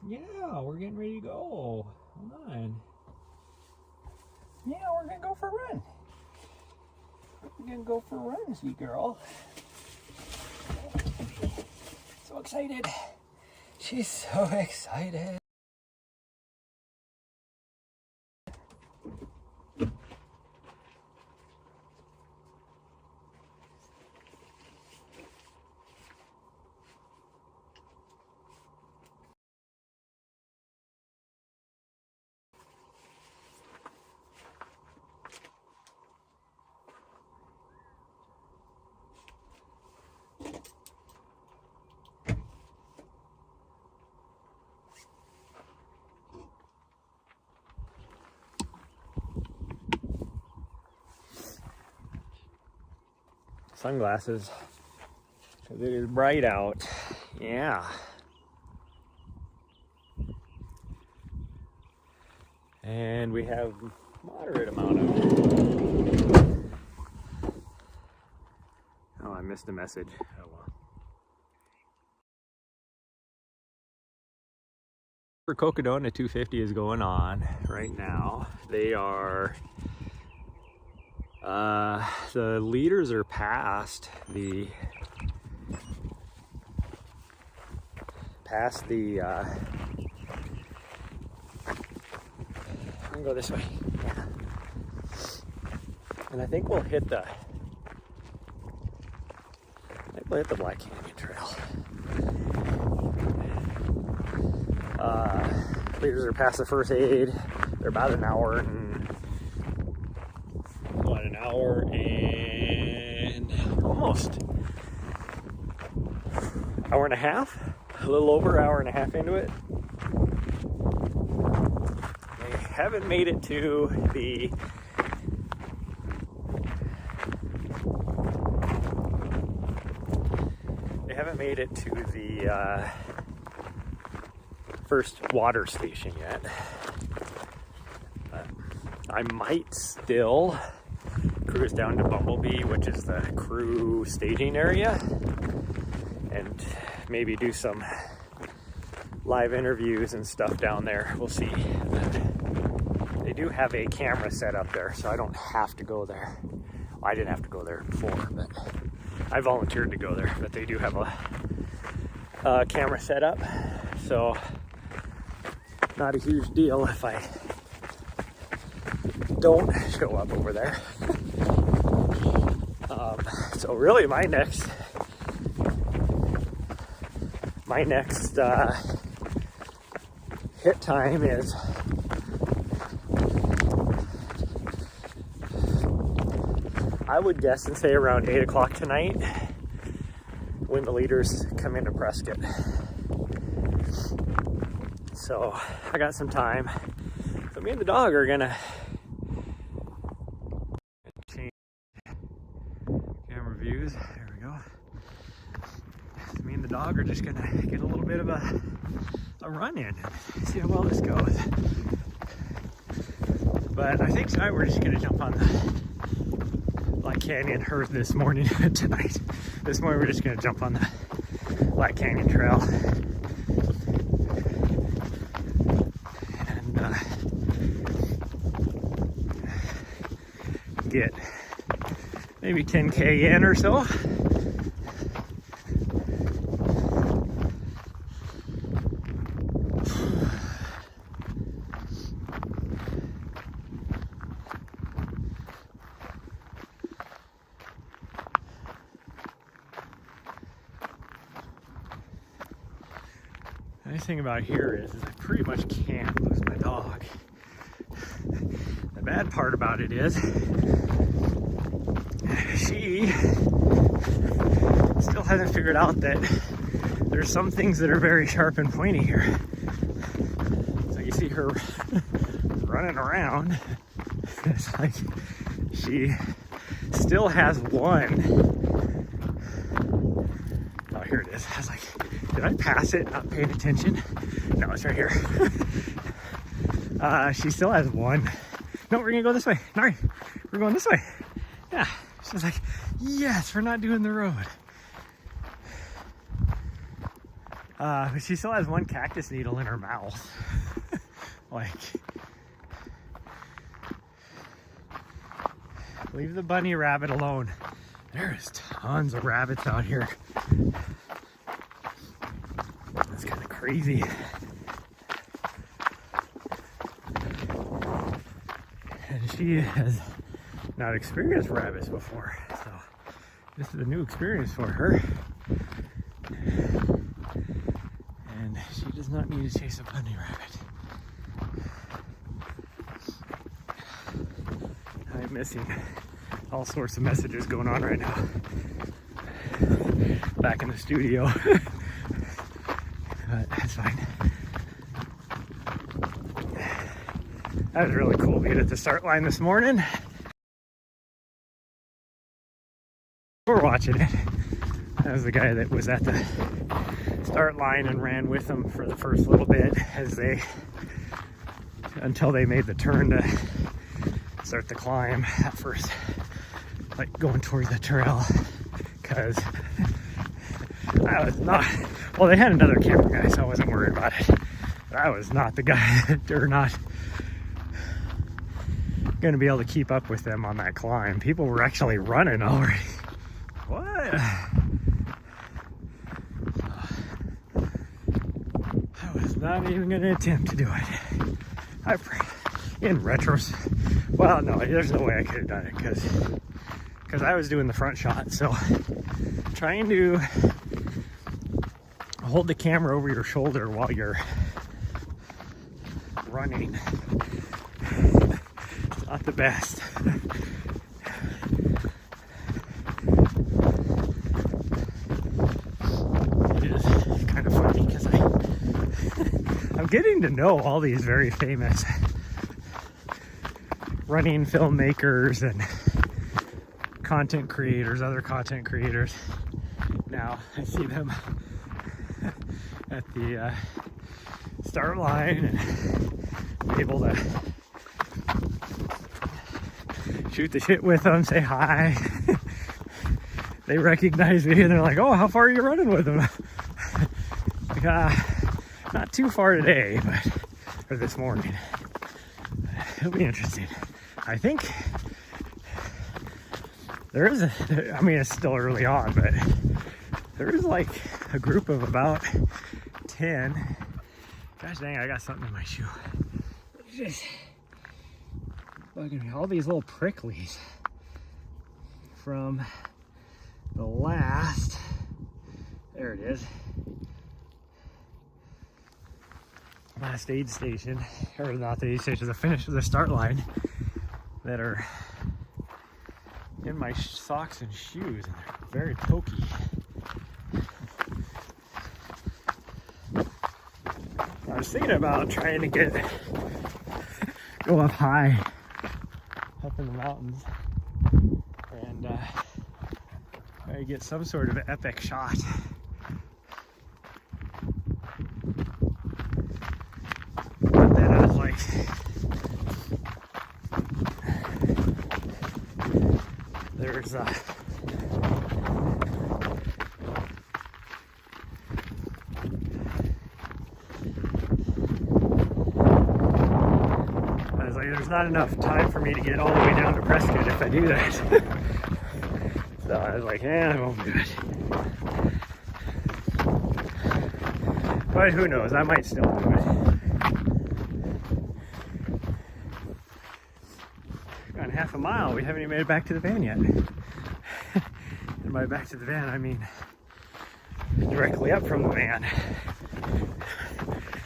Yeah, we're getting ready to go. Hold on. Yeah, we're gonna go for a run. We're gonna go for a run, sweet girl. So excited. She's so excited. Sunglasses, because it is bright out. Yeah. And we have moderate amount of. Oh, I missed a message. Oh well. For Cocodona 250 is going on right now. They are the leaders are past the I'm gonna go this way. Yeah. And I think we'll hit the Black Canyon Trail. Leaders are past the first aid. They're about an hour and almost hour and a half, a little over hour and a half into it. They haven't made it to the first water station yet. I might still cruise down to Bumblebee, which is the crew staging area, and maybe do some live interviews and stuff down there. We'll see. But they do have a camera set up there, so I don't have to go there. Well, I didn't have to go there before, but I volunteered to go there. But they do have a camera set up, so not a huge deal if I don't show up over there. So really my next hit time is I would guess and say around 8 o'clock tonight when the leaders come into Prescott. So I got some time. So me and the dog are gonna change camera views. There we go. So me and the dog are just gonna get a little bit of a run in and see how well this goes. But I think tonight we're just gonna jump on the Black Canyon, or this morning, tonight. This morning we're just gonna jump on the Black Canyon Trail. Get maybe 10K in or so. The nice thing about here is I pretty much can't lose my dog. The bad part about it is she still hasn't figured out that there's some things that are very sharp and pointy here. So you see her running around. It's like she still has one. Oh, here it is. I was like, did I pass it, not paying attention? No, it's right here. She still has one. No, we're gonna go this way. No, we're going this way. Yeah. She's like, yes, we're not doing the road. But she still has one cactus needle in her mouth. Like, leave the bunny rabbit alone. There's tons of rabbits out here. That's kind of crazy. And she has not experienced rabbits before, so this is a new experience for her. And she does not need to chase a bunny rabbit. I'm missing all sorts of messages going on right now. Back in the studio. But that's fine. That was really cool being at the start line this morning. We're watching it. That was the guy that was at the start line and ran with them for the first little bit until they made the turn to start the climb at first, like going towards the trail, because I was not, well, they had another camera guy, so I wasn't worried about it, but I was not the guy that, or not going to be able to keep up with them on that climb. People were actually running already. What? I was not even going to attempt to do it. In retros, well, no, there's no way I could have done it because I was doing the front shot. So trying to hold the camera over your shoulder while you're running, it's not the best. It is kind of funny because I'm getting to know all these very famous running filmmakers and content creators, other content creators. Now I see them at the start line and able to shoot the shit with them, say hi. They recognize me and they're like, oh, how far are you running with them? Like, not too far today, but or this morning. It'll be interesting. I think there is I mean, it's still early on, but there is like a group of about 10. Gosh dang, I got something in my shoe. Just bugging me. All these little pricklies from the last, there it is, last aid station, or not the aid station, the finish of the start line, that are in my socks and shoes, and they're very pokey. I was thinking about trying to go up high, up in the mountains, and try to get some sort of epic shot. But then I was like, there's I was like, there's not enough time for me to get all the way down to Prescott if I do that. So I was like, I won't do it. But who knows, I might still do it. Gone half a mile, we haven't even made it back to the van yet. And by back to the van, I mean directly up from the van.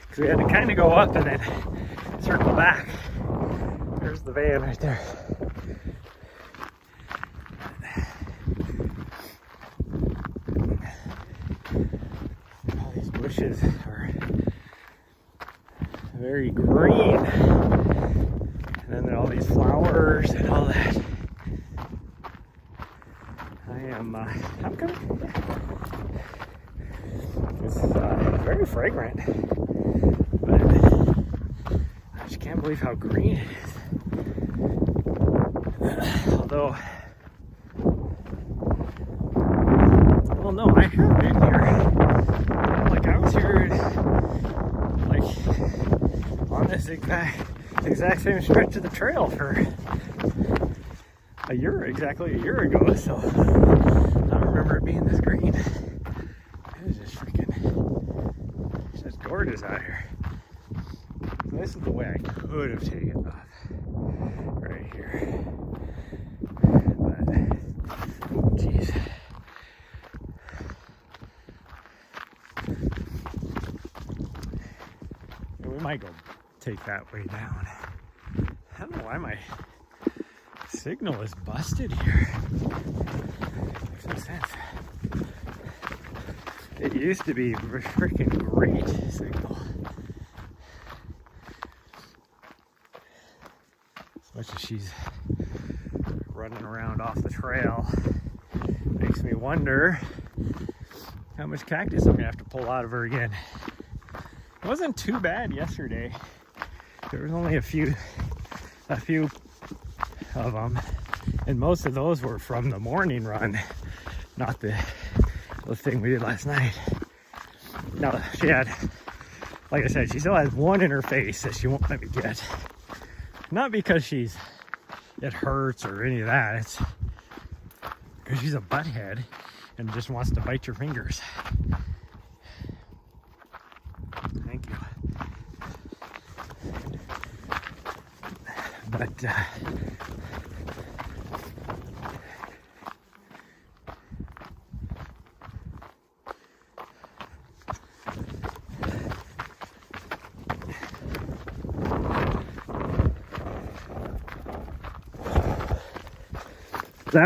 Because we had to kind of go up and then circle back. There's the van right there. All these bushes are very green. And then there are all these flowers and all that. I'm coming. It's very fragrant, but I just can't believe how green it is. Although, well, no, I have been here. Like, I was here this exact same stretch of the trail for exactly a year ago, so I don't remember it being this green. It is just it's just gorgeous out here. So this is the way I could have taken off, right here. But, oh geez. We might go take that way down. I don't know why my signal is busted here. Makes no sense. It used to be freaking great signal. As much as she's running around off the trail, makes me wonder how much cactus I'm gonna have to pull out of her again. It wasn't too bad yesterday. There was only a few of them, and most of those were from the morning run, not the thing we did last night. Now she had, like I said, she still has one in her face that she won't let me get. Not because it hurts or any of that. It's because she's a butthead and just wants to bite your fingers. Thank you. But that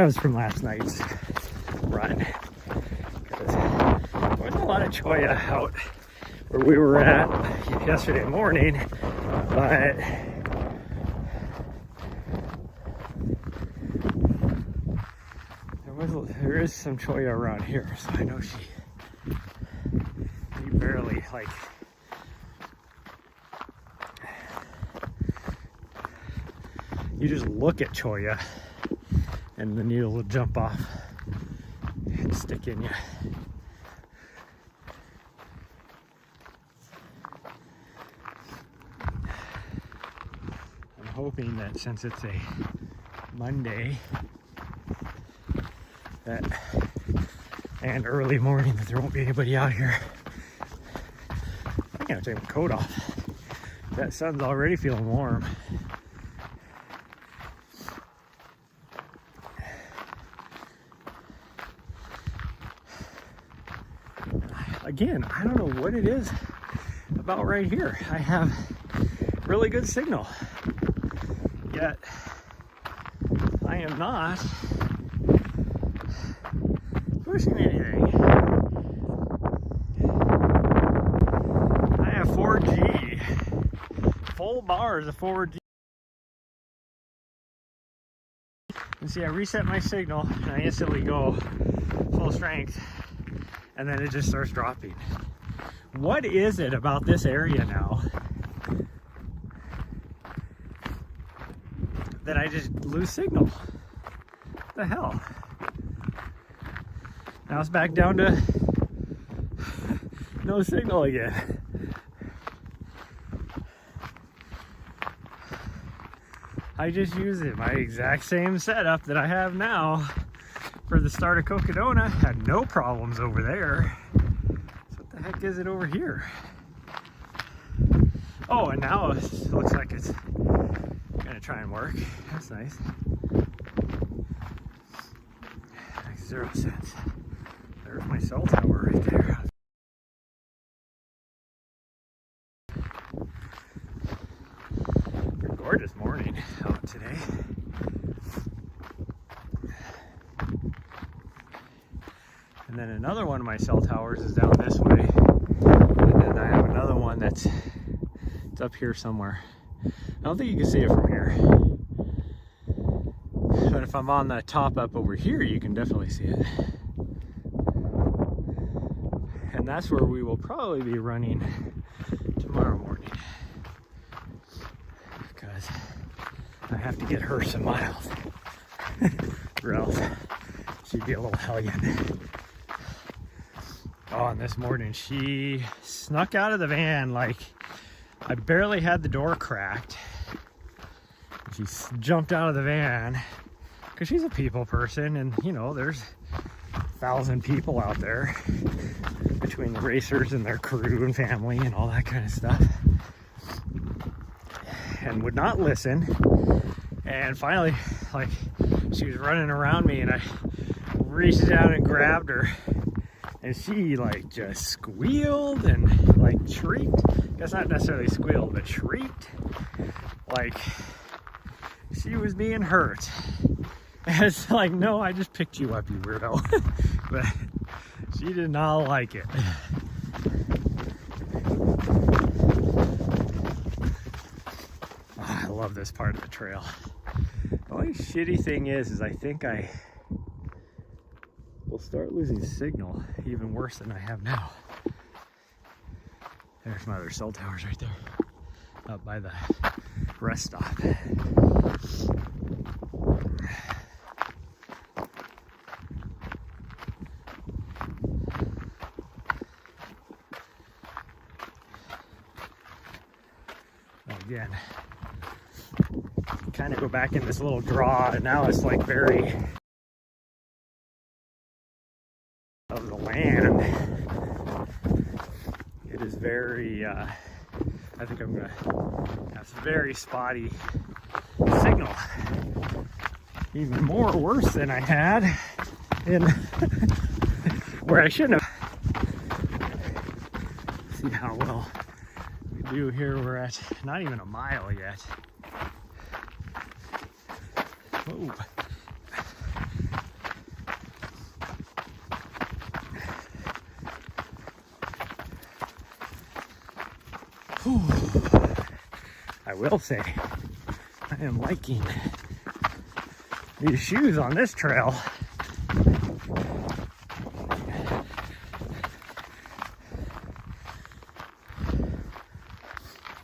was from last night's run, because there wasn't a lot of cholla out where we were at yesterday morning, but there is some cholla around here, so I know she barely, like, you just look at cholla and the needle will jump off and stick in you. I'm hoping that since it's a Monday and early morning, that there won't be anybody out here. I gotta take my coat off. That sun's already feeling warm. Again, I don't know what it is about right here. I have really good signal, yet I am not pushing anything. I have 4G, full bars of 4G. And see, I reset my signal and I instantly go full strength, and then it just starts dropping. What is it about this area now that I just lose signal? What the hell? Now it's back down to no signal again. I just used it, my exact same setup that I have now for the start of Cocodona. Had no problems over there. So what the heck is it over here? Oh, and now it looks like it's gonna try and work. That's nice. Makes 0 sense. There's my cell tower right there. Gorgeous morning out today. And then another one of my cell towers is down this way. And then I have another one it's up here somewhere. I don't think you can see it from here. But if I'm on the top up over here, you can definitely see it. And that's where we will probably be running tomorrow morning, because I have to get her some miles or else she'd be a little hellion. Oh, and this morning she snuck out of the van like I barely had the door cracked. She jumped out of the van because she's a people person, and you know, there's 1,000 people out there between the racers and their crew and family and all that kind of stuff, and would not listen. And finally, like, she was running around me, and I reached down and grabbed her, and she like just squealed and like shrieked. Guess not necessarily squealed, but shrieked like she was being hurt. And it's like, no, I just picked you up, you weirdo. But she did not like it. Oh, I love this part of the trail. The only shitty thing is I think I will start losing signal even worse than I have now. There's my other cell towers right there, up by the rest stop. Again, kind of go back in this little draw, and now it's like very of the land. It is very, I think I'm gonna have some very spotty signal. Even more worse than I had in where I shouldn't have. See how well we do here. We're at not even a mile yet. Whoa. I will say, I am liking these shoes on this trail.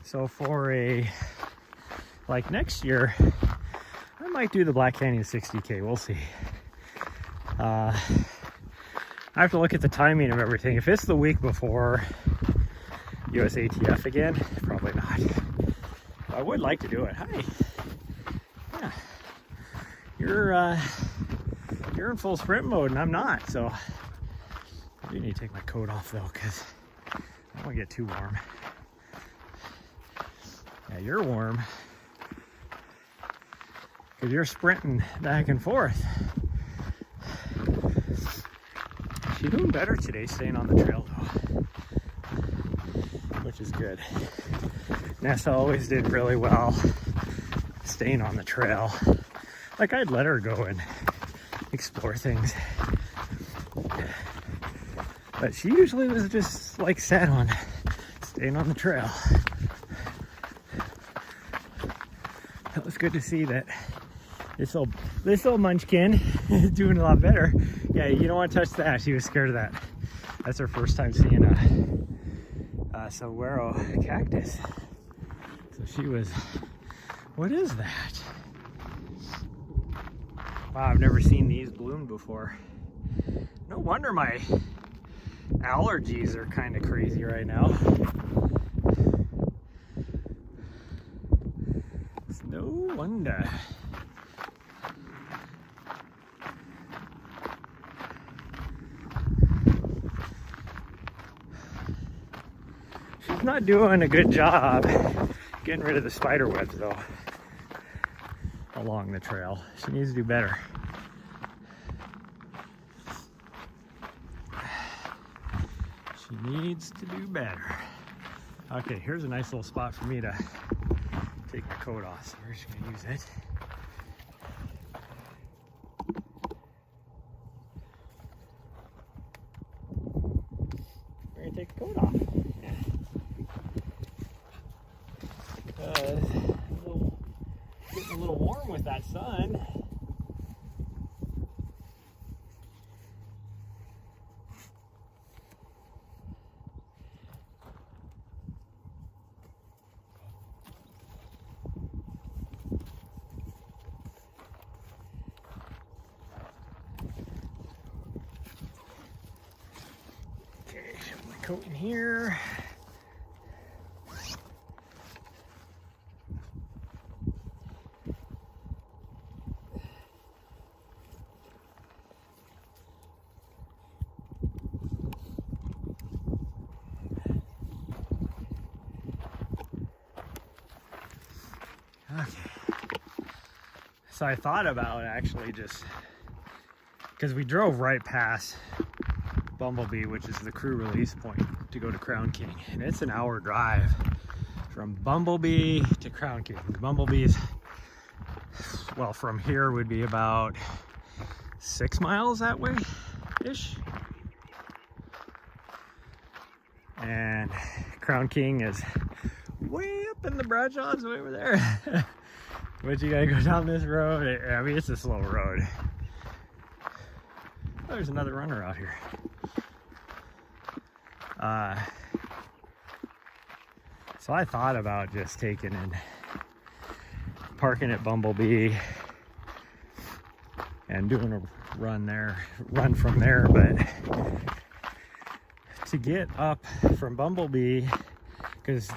So for like next year, I might do the Black Canyon 60K, we'll see. I have to look at the timing of everything. If it's the week before USATF again, probably not. I would like to do it. Hi. Yeah. You're in full sprint mode and I'm not, so I do need to take my coat off though, because I don't want to get too warm. Yeah, you're warm because you're sprinting back and forth. She's doing better today, staying on the trail though, which is good. Nessa always did really well staying on the trail. Like, I'd let her go and explore things, but she usually was just like set on staying on the trail. It was good to see that this old munchkin is doing a lot better. Yeah, you don't want to touch that. She was scared of that. That's her first time seeing a saguaro cactus. So she was, what is that? Wow, I've never seen these bloom before. No wonder my allergies are kind of crazy right now. It's no wonder. She's not doing a good job getting rid of the spider webs though along the trail. She needs to do better. She needs to do better. Okay, here's a nice little spot for me to take my coat off, so we're just gonna use it. We're gonna take the coat off. Getting a little warm with that sun. Okay, shove my coat in here. Okay. So I thought about actually just, because we drove right past Bumblebee, which is the crew release point, to go to Crown King. And it's an hour drive from Bumblebee to Crown King. Bumblebee's, well, from here would be about 6 miles that way-ish. And Crown King is way up in the Bradshaws, way over there. But you gotta go down this road. I mean, it's a slow road. Oh, there's another runner out here. So I thought about just taking and parking at Bumblebee and doing a run from there, but to get up from Bumblebee, because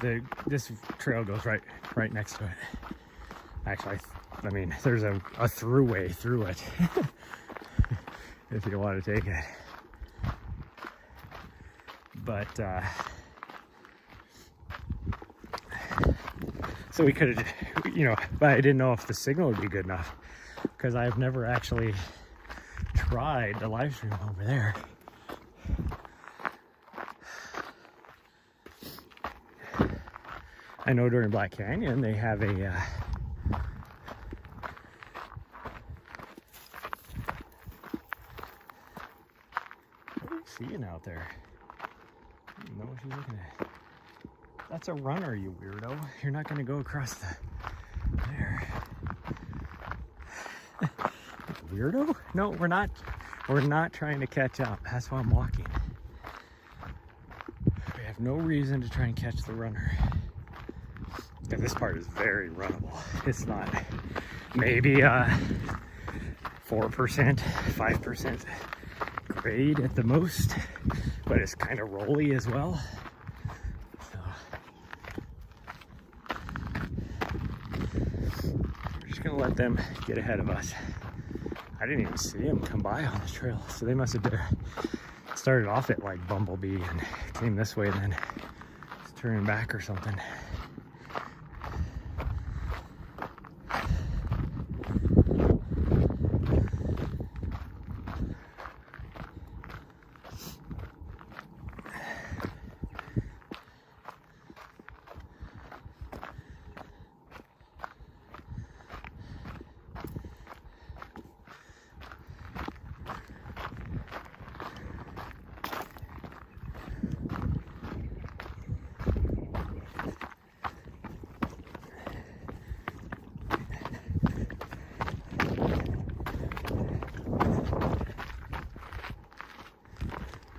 this trail goes right next to it. Actually, I mean, there's a throughway through it if you want to take it. But so we could have, you know, but I didn't know if the signal would be good enough, because I've never actually tried the live stream over there. I know during Black Canyon they have a what are you seeing out there? I don't know what you're looking at. That's a runner, you weirdo. You're not going to go across there. Weirdo? No, we're not. We're not trying to catch up. That's why I'm walking. We have no reason to try and catch the runner. And this part is very runnable. It's not maybe 4%, 5% grade at the most, but it's kind of rolly as well. So we're just gonna let them get ahead of us. I didn't even see them come by on the trail, so they must have started off at like Bumblebee and came this way, then turning back or something.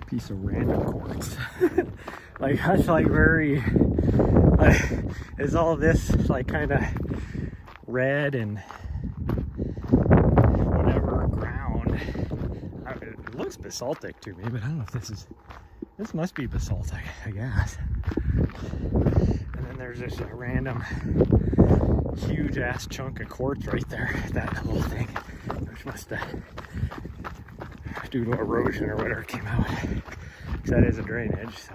Piece of random quartz. Like, that's like very, is all this like kind of red and whatever ground. It looks basaltic to me, but I don't know if this must be basalt, I guess. And then there's this random huge ass chunk of quartz right there, that little thing, which must have, due to erosion or whatever, came out, because that is a drainage. So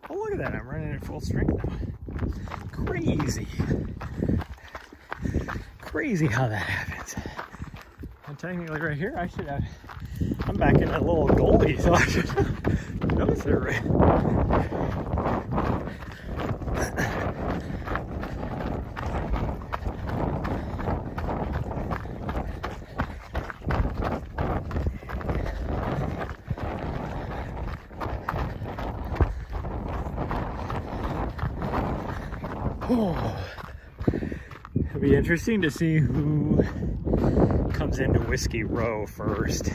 oh, look at that, I'm running at full strength now. Crazy how that happens. And technically right here I should have, I'm back in that little goalie, so I should notice it right. Oh. It'll be interesting to see who comes into Whiskey Row first.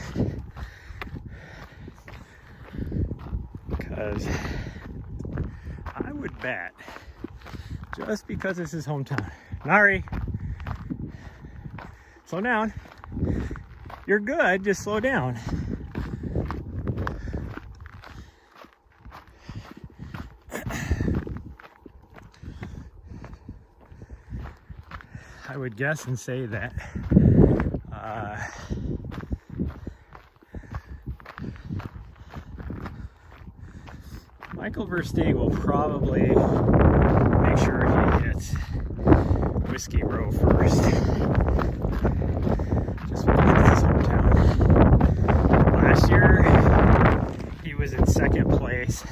Because I would bet, just because this is hometown. Nari, slow down. You're good, just slow down. I would guess and say that Michael Versteeg will probably make sure he hits Whiskey Row first. Just because it's his hometown. Last year, he was in second place,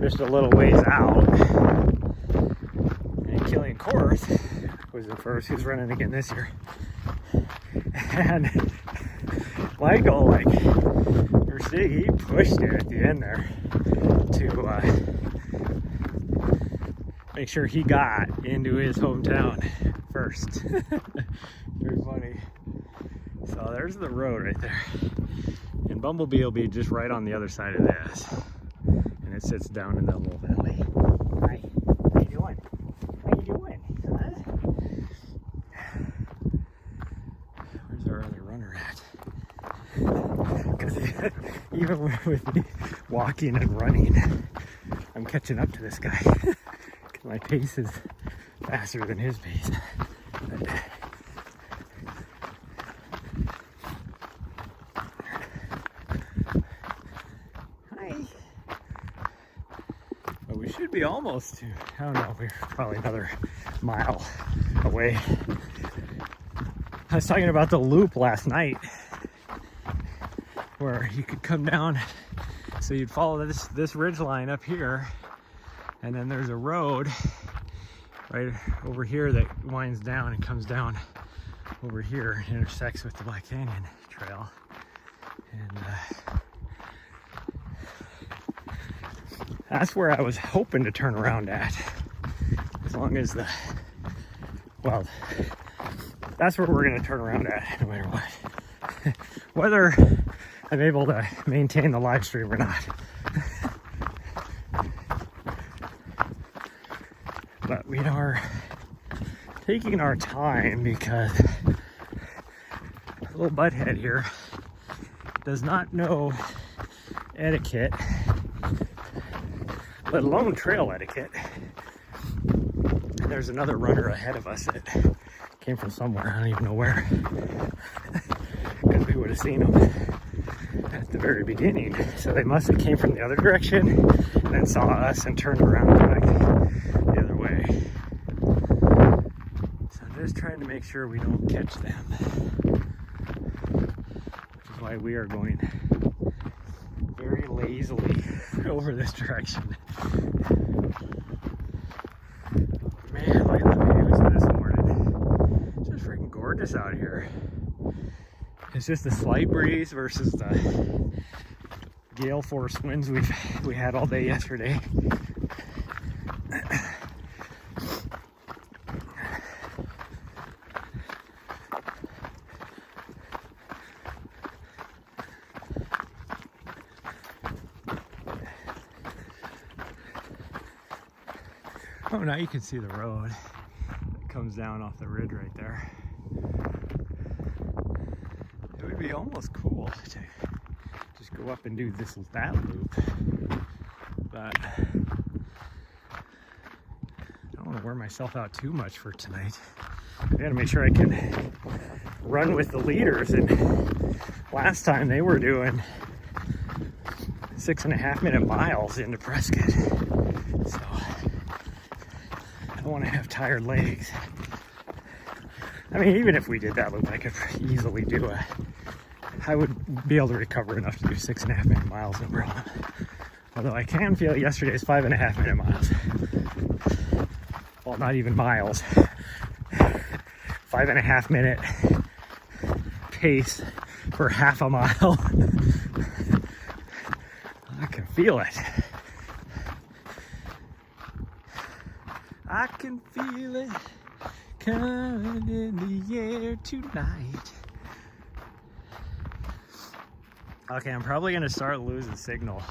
just a little ways out. And Killian Korth was in first. He was running again this year. And Michael, like, Versteeg, he pushed it at the end there to make sure he got into his hometown first. Very funny. So there's the road right there. And Bumblebee will be just right on the other side of this. And it sits down in that little valley. Hi. How you doing? How you doing, huh? Where's our other runner at? Because even with me walking and running, I'm catching up to this guy. Because my pace is faster than his pace. Hi. Well, we should be almost to, I don't know, we're probably another mile away. I was talking about the loop last night, where you could come down, so you'd follow this ridge line up here, and then there's a road right over here that winds down and comes down over here and intersects with the Black Canyon Trail. And that's where I was hoping to turn around at, as long as well, that's where we're going to turn around at no matter what. Whether I'm able to maintain the live stream or not. But we are taking our time because little butthead here does not know etiquette, let alone trail etiquette. And there's another runner ahead of us that came from somewhere, I don't even know where. Because we would have seen him at the very beginning. So they must have came from the other direction and then saw us and turned around back the other way. So I'm just trying to make sure we don't catch them. Which is why we are going very lazily over this direction. Man, look at the views this morning. It's just freaking gorgeous out here. It's just a slight breeze versus the gale force winds we had all day yesterday. Oh, now you can see the road. It comes down off the ridge right there. It would be almost cool to just go up and do that loop, but I don't want to wear myself out too much for tonight. I gotta make sure I can run with the leaders, and last time they were doing 6.5 minute miles into Prescott, so I don't want to have tired legs. I mean, even if we did that loop, I could easily do I would be able to recover enough to do 6.5 minute miles no problem. Although I can feel yesterday's 5.5 minute miles. Well, not even miles. 5.5 minute pace for half a mile. I can feel it. I can feel it coming in the air tonight. Okay, I'm probably gonna start losing signal,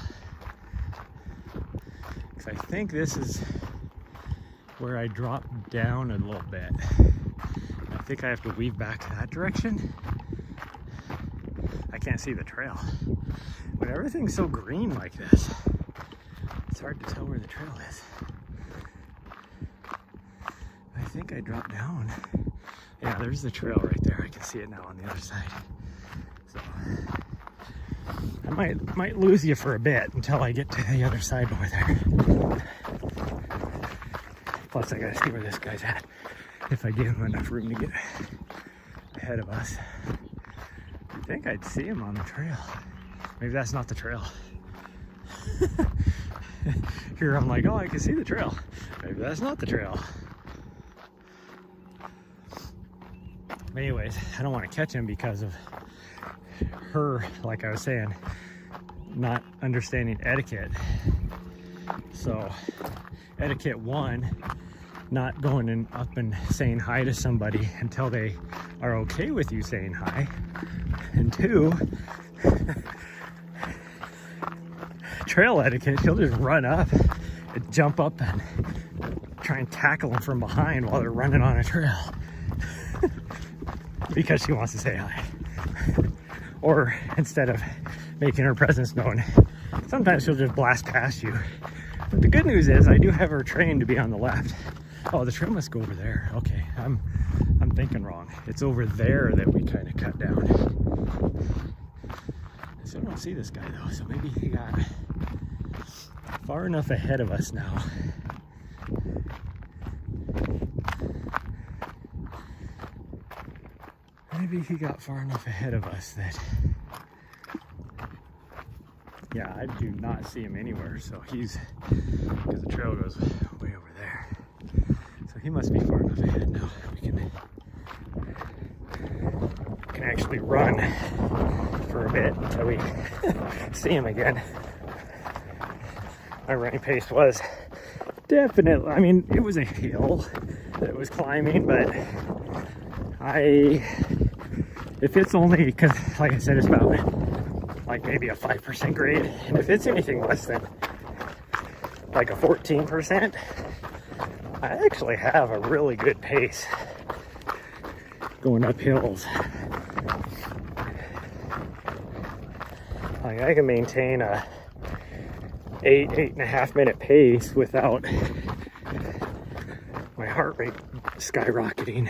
because I think this is where I drop down a little bit. I think I have to weave back to that direction. I can't see the trail. When everything's so green like this, it's hard to tell where the trail is. I think I dropped down. Yeah, there's the trail right there. I can see it now on the other side. So I might lose you for a bit until I get to the other side over there. Plus I gotta see where this guy's at. If I give him enough room to get ahead of us. I think I'd see him on the trail. Maybe that's not the trail. Here I'm like, oh, I can see the trail. Maybe that's not the trail. But anyways, I don't want to catch him because of her, like I was saying, not understanding etiquette. So etiquette 1, not going up and saying hi to somebody until they are okay with you saying hi. And 2, trail etiquette, he'll just run up and jump up and try and tackle them from behind while they're running on a trail because she wants to say hi. Or instead of making her presence known, sometimes she'll just blast past you. But the good news is I do have her trained to be on the left. Oh, the trail must go over there. Okay, I'm thinking wrong. It's over there that we kind of cut down. I still don't see this guy though, so maybe he got far enough ahead of us now. Maybe he got far enough ahead of us that, yeah, I do not see him anywhere. So he's, because the trail goes way over there. So he must be far enough ahead now. We can actually run for a bit until we see him again. My running pace was definitely, I mean, it was a hill that it was climbing, but if it's only, because like I said, it's about like maybe a 5% grade, and if it's anything less than like a 14%, I actually have a really good pace going up hills. Like I can maintain a 8.5 minute pace without my heart rate skyrocketing.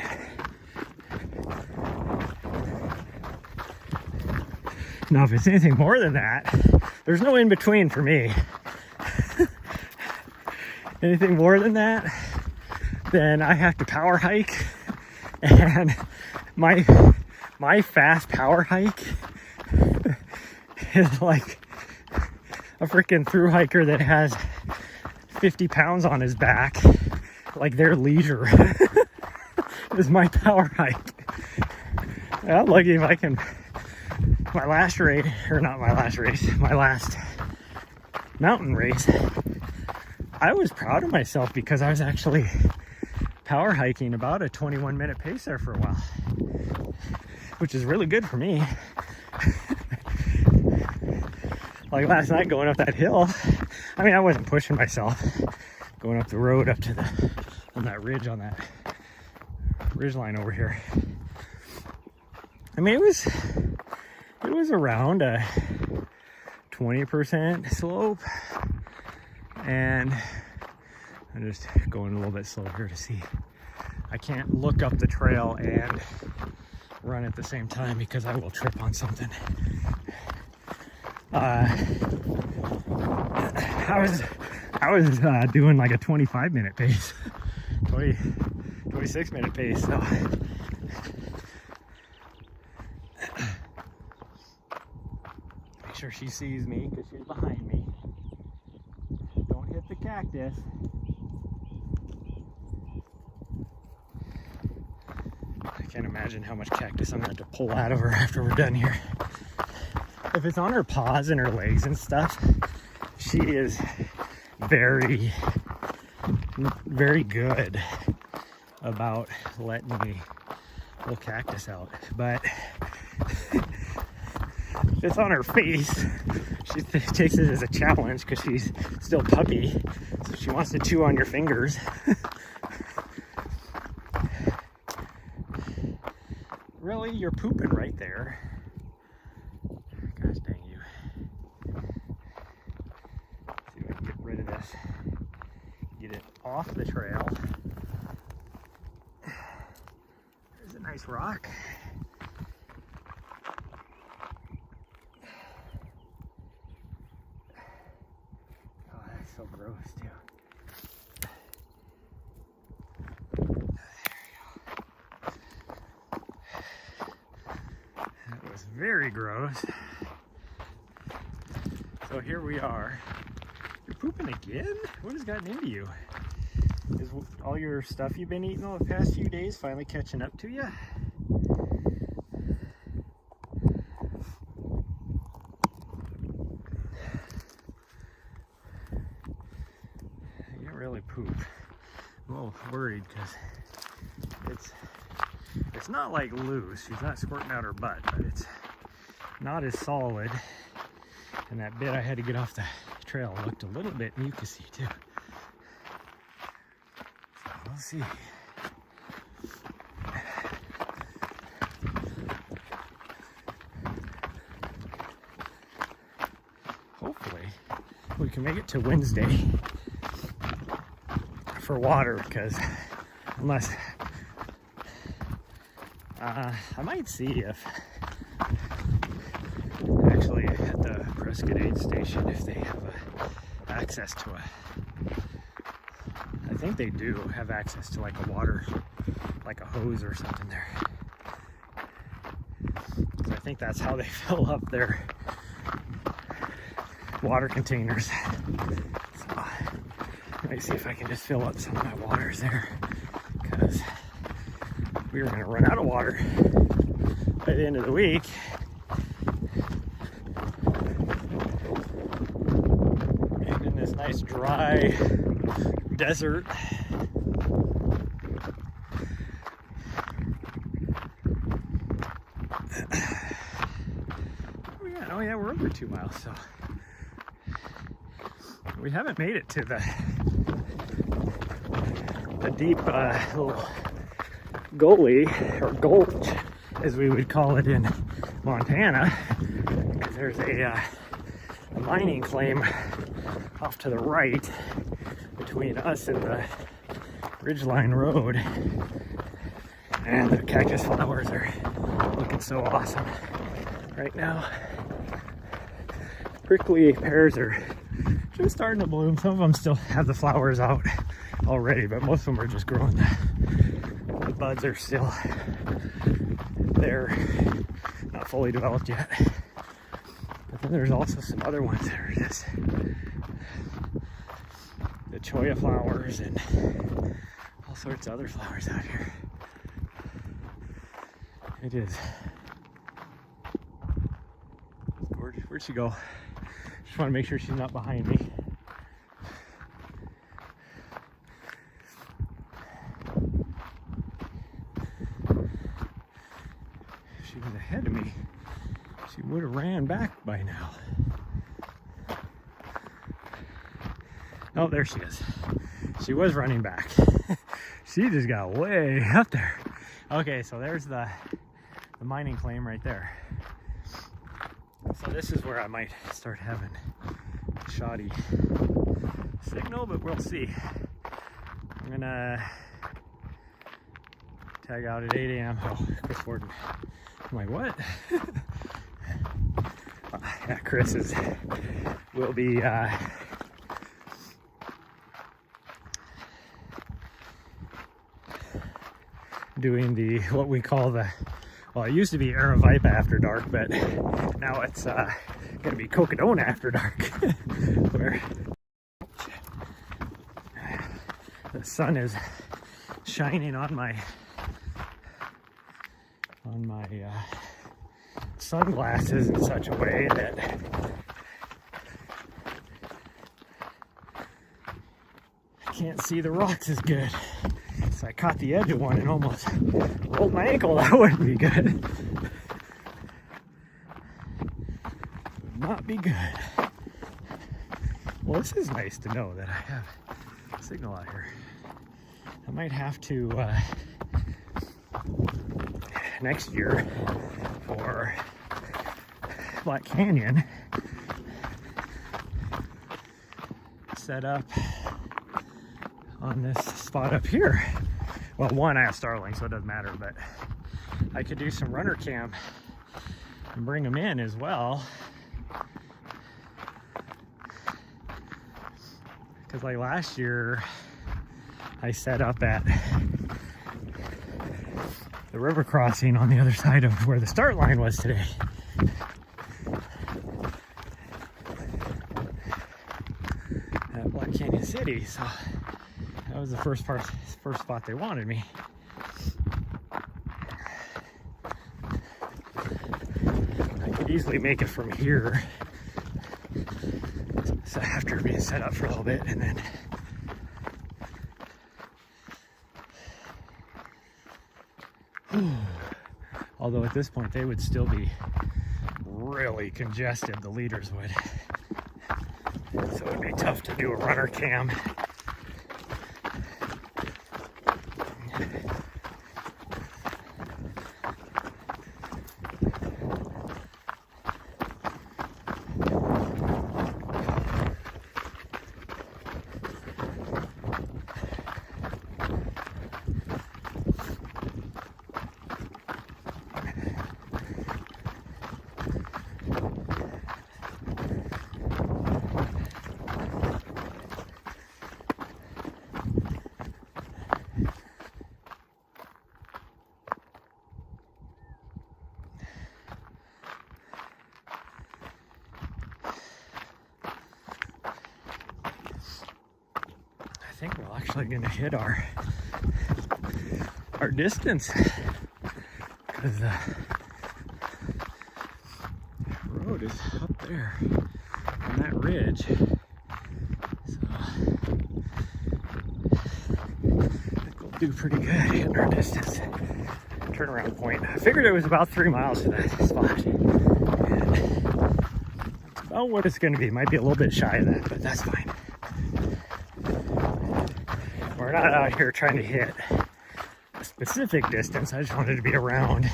Now, if it's anything more than that, there's no in between for me. Anything more than that, then I have to power hike, and my fast power hike is like a freaking thru hiker that has 50 pounds on his back, like their leisure is my power hike. I'm lucky if I can. My last mountain race, I was proud of myself because I was actually power hiking about a 21-minute pace there for a while, which is really good for me. Like last night going up that hill, I mean, I wasn't pushing myself going up the road up to on that ridge line over here. I mean, it was around a 20% slope, and I'm just going a little bit slow here to see. I can't look up the trail and run at the same time because I will trip on something. I was doing like a 25-minute pace, 26-minute pace, so make sure she sees me because she's behind me. Don't hit the cactus. I can't imagine how much cactus I'm going to have to pull out of her after we're done here. If it's on her paws and her legs and stuff, she is very, very good about letting me pull cactus out. But if it's on her face, she takes it as a challenge because she's still puppy, so she wants to chew on your fingers. Really, you're pooping right there. Gosh dang you. See if we can get rid of this. Get it off the trail. nice rock. Oh, that's so gross too. That was very gross. So here we are. You're pooping again? What has gotten into you? Is all your stuff you've been eating over the past few days finally catching up to you? You don't really poop. I'm a little worried because it's not like loose. She's not squirting out her butt, but it's not as solid. And that bit I had to get off the trail looked a little bit mucusy too. So we'll see. Hopefully we can make it to Wednesday for water, because unless I might see if actually at the Prescott aid station if they have access to I think they do have access to like a water, like a hose or something there. So I think that's how they fill up their water containers. So let me see if I can just fill up some of my waters there, because we were going to run out of water by the end of the week. And in this nice dry desert. Oh yeah, we're over 2 miles, so we haven't made it to the deep little gully, or gulch as we would call it in Montana, because there's a mining claim off to the right between us and the Ridgeline Road, and the cactus flowers are looking so awesome right now. Prickly pears are just starting to bloom. Some of them still have the flowers out already, but most of them are just growing. The buds are still there, not fully developed yet. But then there's also some other ones that are just the cholla flowers and all sorts of other flowers out here. It is gorgeous. Where'd she go? Just want to make sure she's not behind me. If she was ahead of me, she would have ran back by now. Oh, there she is. She was running back. She just got way up there. Okay, so there's the mining claim right there. So this is where I might start having shoddy signal, but we'll see. I'm gonna tag out at 8 a.m. Oh, Chris Forden. I'm like, what? Yeah, Chris will be doing the, what we call the, well, it used to be Aravaipa after dark, but now it's gonna be Cocodona after dark, where the sun is shining on my sunglasses in such a way that I can't see the rocks as good. So I caught the edge of one and almost rolled my ankle. That wouldn't be good. Would not be good. Well, this is nice to know that I have signal out here. I might have to next year for Black Canyon set up on this spot up here well, one, I have Starlink, so it doesn't matter, but I could do some runner cam and bring them in as well. Because like last year, I set up at the river crossing on the other side of where the start line was today. At Black Canyon City, so that was the first spot they wanted me. I could easily make it from here, so after being set up for a little bit, and then although at this point they would still be really congested, the leaders would. So it would be tough to do a runner cam. I think we're actually going to hit our distance, because the road is up there on that ridge. So I think we'll do pretty good hitting our distance. Turnaround point. I figured it was about 3 miles to that spot. And that's about what it's going to be. Might be a little bit shy of that, but that's fine. We're not out here trying to hit a specific distance. I just wanted to be around a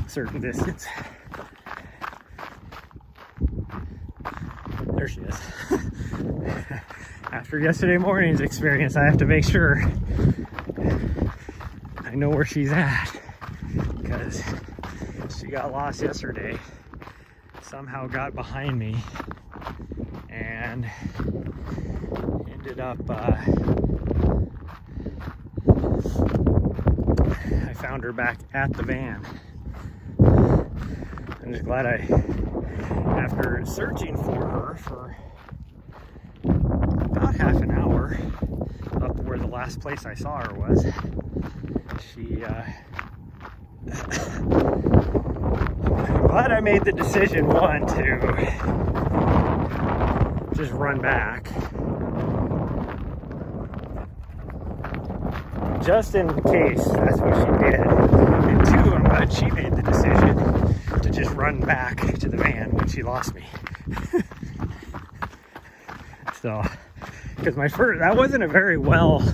certain distance. There she is. After yesterday morning's experience, I have to make sure I know where she's at, because she got lost yesterday, somehow got behind me, and ended up I found her back at the van. I'm just glad after searching for her for about half an hour up where the last place I saw her was, I'm glad I made the decision, one, to just run back, just in case that's what she did. And two, I'm glad she made the decision to just run back to the van when she lost me. So, because that wasn't a very well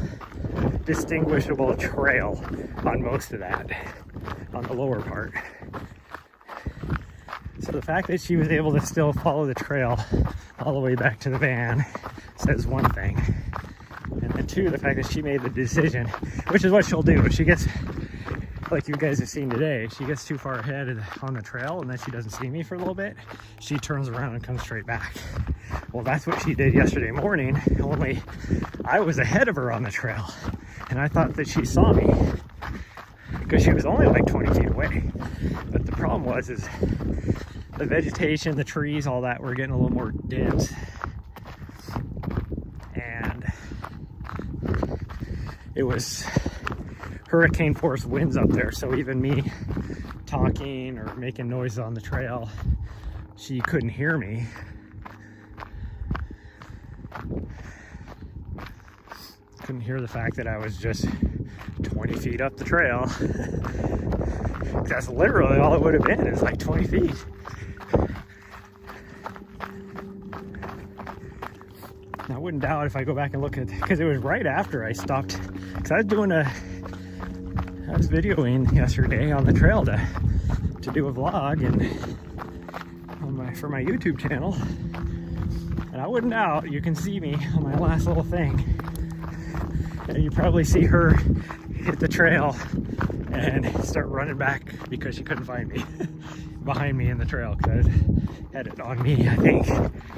distinguishable trail on most of that, on the lower part. So the fact that she was able to still follow the trail all the way back to the van says one thing. And then two, the fact that she made the decision, which is what she'll do. If she gets, like you guys have seen today, she gets too far ahead on the trail and then she doesn't see me for a little bit, she turns around and comes straight back. Well, that's what she did yesterday morning, only I was ahead of her on the trail. And I thought that she saw me because she was only like 20 feet away. But the problem was the vegetation, the trees, all that were getting a little more dense. And it was hurricane force winds up there. So even me talking or making noise on the trail, she couldn't hear me. Couldn't hear the fact that I was just 20 feet up the trail. That's literally all it would have been, is like 20 feet. And I wouldn't doubt if I go back and look at, because it was right after I stopped, because I was videoing yesterday on the trail to do a vlog and for my YouTube channel. And I wouldn't doubt, you can see me on my last little thing. And you probably see her hit the trail and start running back because she couldn't find me behind me in the trail because I had it on me, I think,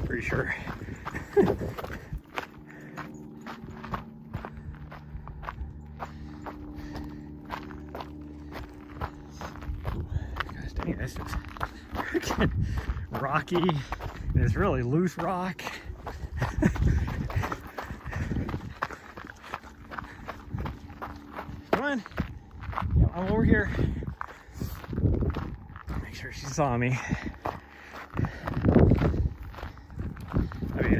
pretty sure. Gosh dang it, this is freaking rocky, and it's really loose rock. Come on, I'm over here. Make sure she saw me. I mean,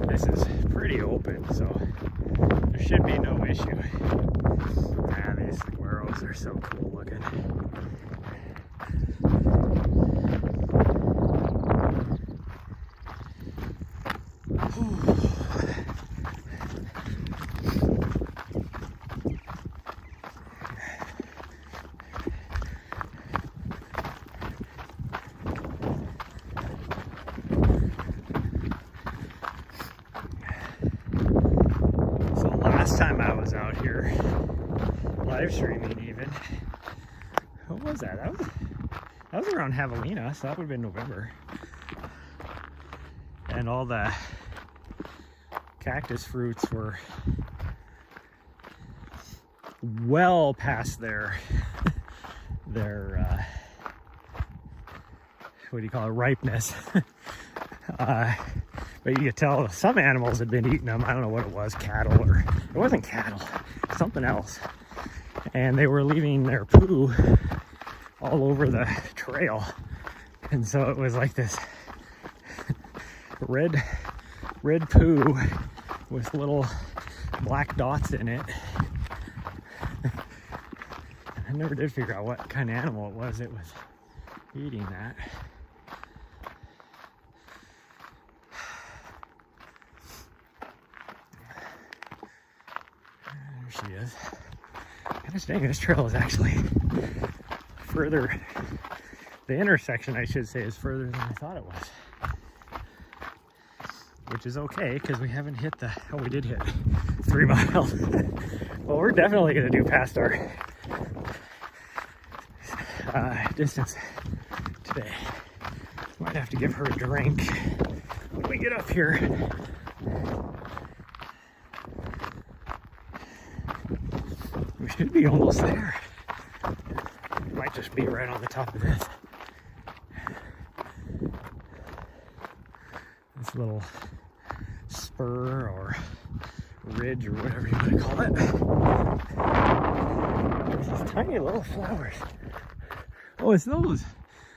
this is pretty open, so there should be no issue. Man, these squirrels are so cool looking. Last time I was out here live streaming, even, what was that? That was around Javelina, so that would have been November, and all the cactus fruits were well past their what do you call it, ripeness. But you could tell some animals had been eating them. I don't know what it was, cattle, or it wasn't cattle, something else. And they were leaving their poo all over the trail. And so it was like this red poo with little black dots in it. I never did figure out what kind of animal it was eating that. She is. Gosh dang, this trail is actually further. The intersection, I should say, is further than I thought it was. Which is okay, because we haven't hit the, oh, we did hit 3 miles. Well, we're definitely going to do past our distance today. Might have to give her a drink when we get up here. We should be almost there. It might just be right on the top of this. This little spur or ridge or whatever you want to call it. These tiny little flowers. Oh, it's those.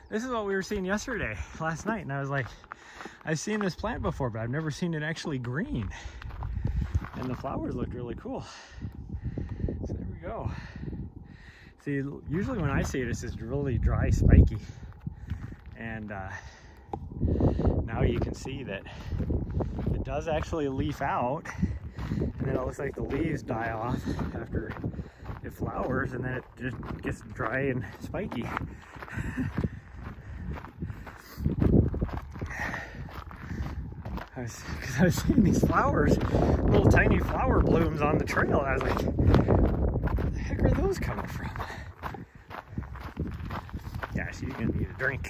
This is what we were seeing last night, and I was like, I've seen this plant before, but I've never seen it actually green. And the flowers looked really cool. So there we go. See, usually when I see it, it's just really dry, spiky. And now you can see that it does actually leaf out, and then it looks like the leaves die off after it flowers, and then it just gets dry and spiky. Because I was seeing these flowers, little tiny flower blooms on the trail, and I was like, where the heck are those coming from? Yeah, she's gonna need a drink.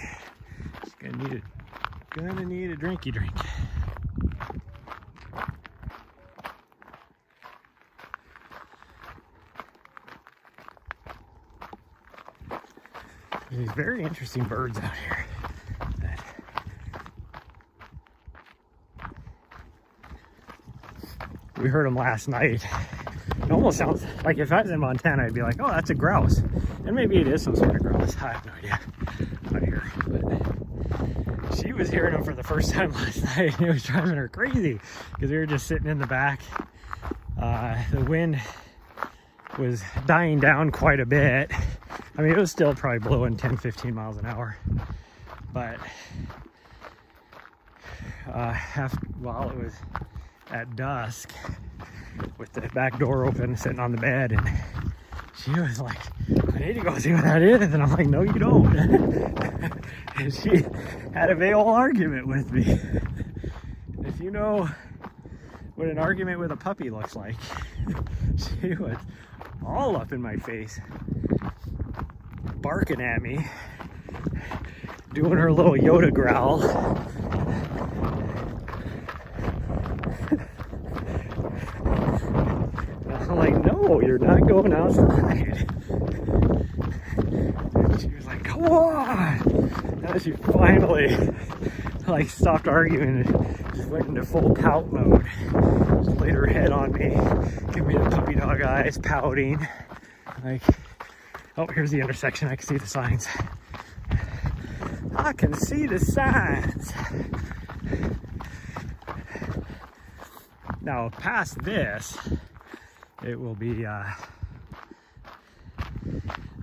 She's gonna need a drinky drink. There's these very interesting birds out here. We heard them last night. It almost sounds like if I was in Montana, I'd be like, oh, that's a grouse. And maybe it is some sort of grouse. I have no idea. I'm not here. But she was hearing them for the first time last night, and it was driving her crazy because we were just sitting in the back. The wind was dying down quite a bit. I mean, it was still probably blowing 10, 15 miles an hour. But while it was at dusk, with the back door open, sitting on the bed, and she was like, I need to go see what that is. And I'm like, no, you don't. And she had a big old argument with me. If you know what an argument with a puppy looks like, she was all up in my face, barking at me, doing her little Yoda growl. I'm like, no, you're not going outside. And she was like, come on. And she finally like stopped arguing and just went into full pout mode. Just laid her head on me, give me the puppy dog eyes, pouting. Like, oh, here's the intersection. I can see the signs. I can see the signs. Now, past this, it will be, I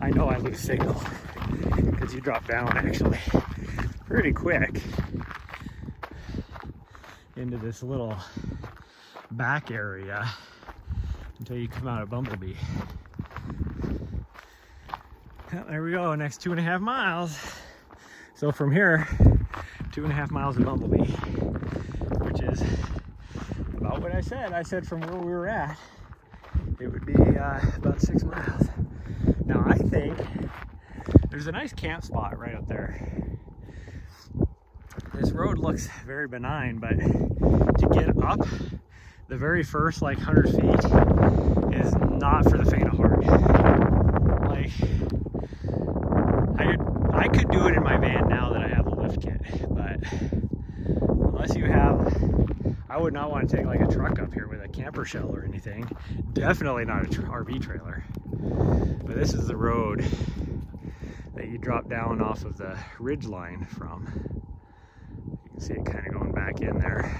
know I lose signal because you drop down actually pretty quick into this little back area until you come out of Bumblebee. Well, there we go, next 2.5 miles. So from here, 2.5 miles of Bumblebee, which is about what I said. I said from where we were at, it would be about 6 miles. Now I think there's a nice camp spot right up there. This road looks very benign, but to get up the very first like 100 feet is not for the faint of heart. Like, I could do it in my van now that I have the lift kit, but unless you have, I would not want to take like a truck up here with a camper shell or anything. Definitely not a RV trailer. But this is the road that you drop down off of the ridge line from. You can see it kind of going back in there.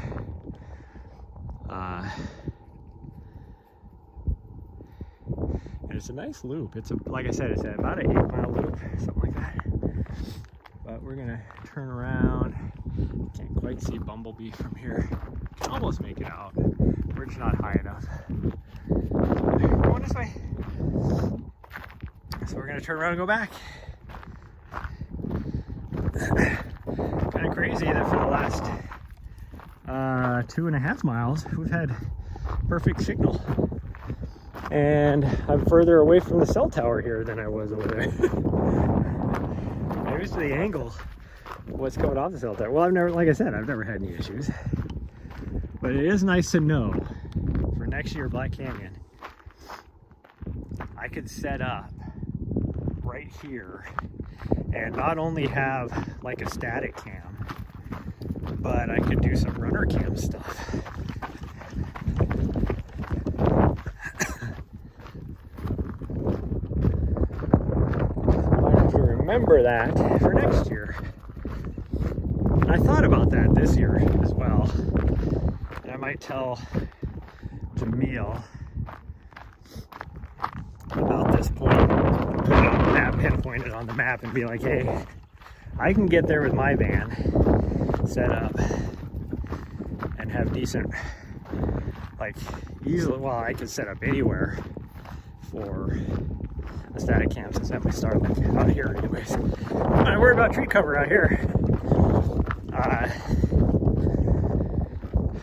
And it's a nice loop. It's a, like I said, it's about an 8-mile loop, something like that. But we're gonna turn around. Can't quite see Bumblebee from here. Can almost make it out. We're just not high enough. Going this way. So we're gonna turn around and go back. Kind of crazy that for the last 2.5 miles we've had perfect signal. And I'm further away from the cell tower here than I was over there. Here's the angle of what's coming off the cell tower. Well, I've never, like I said, I've never had any issues. But it is nice to know for next year Black Canyon, I could set up right here and not only have like a static cam, but I could do some runner cam stuff. Remember that for next year. And I thought about that this year as well. And I might tell Jamil about this point, put it on the map, pinpoint it on the map, and be like, hey, I can get there with my van set up and have decent, like, easily, well, I could set up anywhere for a static cam since I have my Starlink out here anyways. I'm not worried about tree cover out here.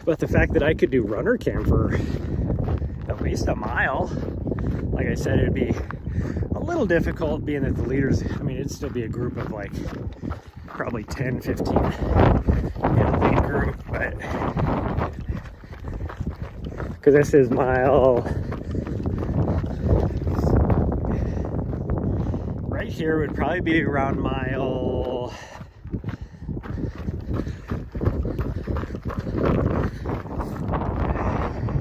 But the fact that I could do runner cam for at least a mile, like I said, it'd be a little difficult being that the leaders, I mean, it'd still be a group of like probably 10, 15 in a lead group, but because this is mile, here would probably be around mile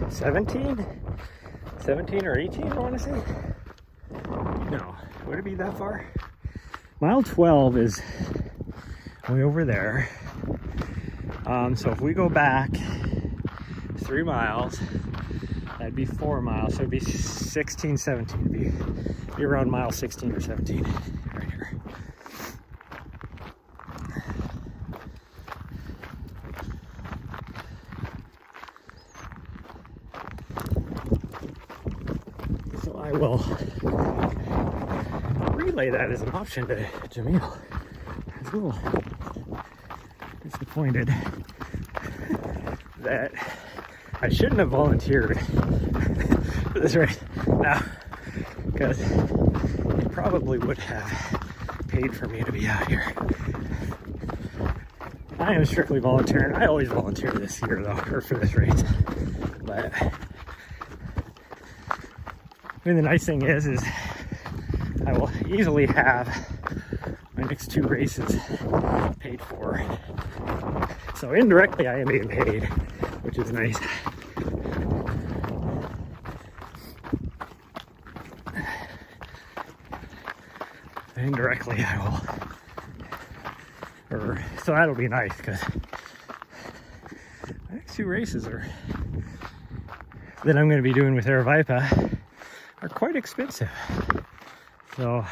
17 or 18, I want to say. No, would it be that far? Mile 12 is way over there. So if we go back 3 miles, that'd be 4 miles, so it'd be 16, 17. It'd be around mile 16 or 17 right here. So I will relay that as an option to Jamil. I was a little disappointed that I shouldn't have volunteered for this race. Now, because he probably would have paid for me to be out here. I am strictly volunteering. I always volunteer this year though, or for this race. But I mean, the nice thing is I will easily have my next 2 races paid for. So indirectly I am being paid, which is nice. Indirectly I will, so that'll be nice, because the next 2 races that I'm going to be doing with Aravaipa are quite expensive. So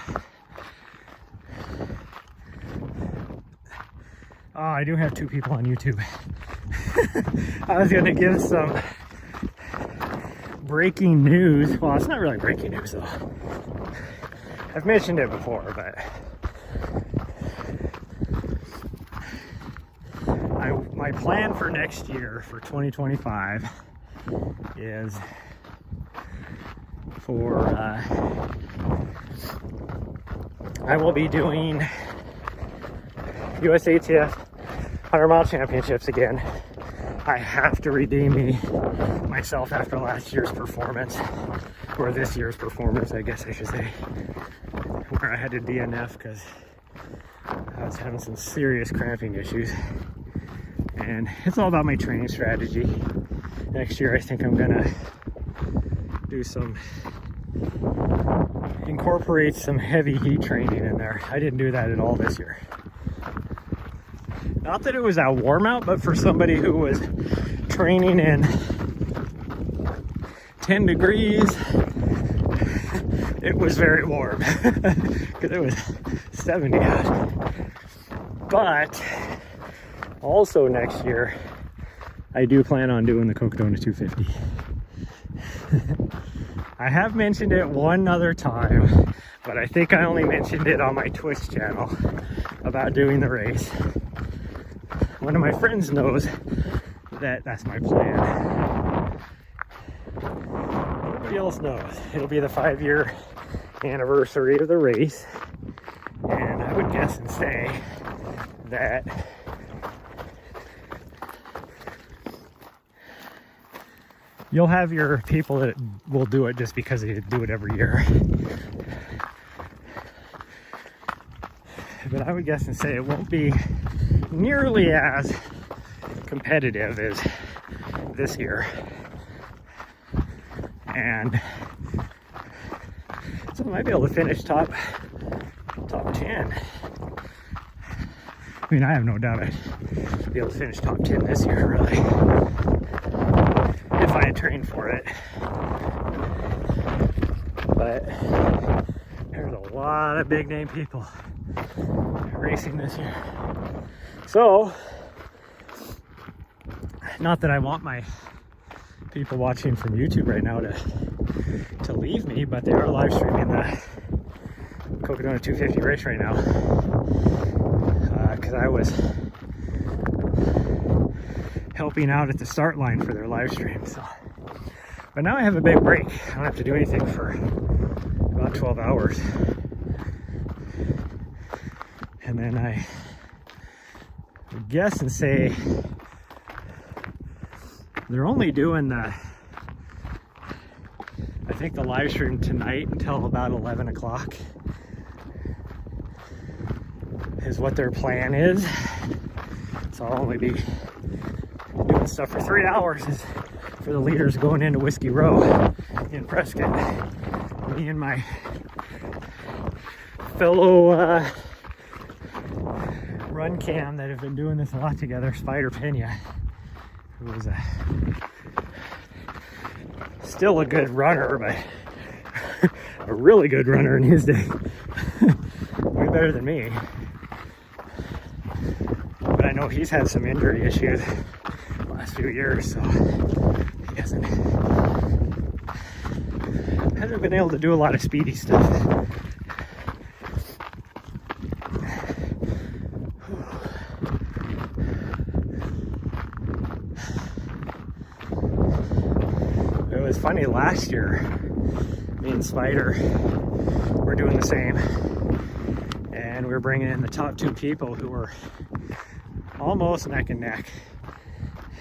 I do have 2 people on YouTube. I was going to give some breaking news. Well, it's not really breaking news though. I've mentioned it before, but my plan for next year, for 2025, is for I will be doing USATF 100-mile championships again. I have to redeem myself after last year's performance, or this year's performance, I guess I should say, where I had to DNF because I was having some serious cramping issues. And it's all about my training strategy. Next year I think I'm gonna do incorporate some heavy heat training in there. I didn't do that at all this year. Not that it was that warm out, but for somebody who was training in 10 degrees, it was very warm because it was 70 out. But also next year, I do plan on doing the Cocodona 250. I have mentioned it one other time, but I think I only mentioned it on my Twitch channel about doing the race. One of my friends knows that that's my plan. Nobody else knows. It'll be the 5-year anniversary of the race, and I would guess and say that you'll have your people that will do it just because they do it every year. But I would guess and say it won't be nearly as competitive as this year. And so I might be able to finish top 10. I mean, I have no doubt I'd be able to finish top 10 this year, really, if I had trained for it. But there's a lot of big name people racing this year. So, not that I want my people watching from YouTube right now to leave me, but they are live streaming the Cocodona 250 race right now, because I was helping out at the start line for their live stream. So, but now I have a big break. I don't have to do anything for about 12 hours, and then I would guess and say they're only doing I think the live stream tonight until about 11 o'clock is what their plan is. So I'll only be doing stuff for 3 hours for the leaders going into Whiskey Row in Prescott. Me and my fellow run cam that have been doing this a lot together, Spider Pena, who was still a good runner, but a really good runner in his day. Way better than me. But I know he's had some injury issues the last few years, so he hasn't been able to do a lot of speedy stuff. It was funny last year, me and Spider were doing the same. And we were bringing in the top 2 people who were almost neck and neck.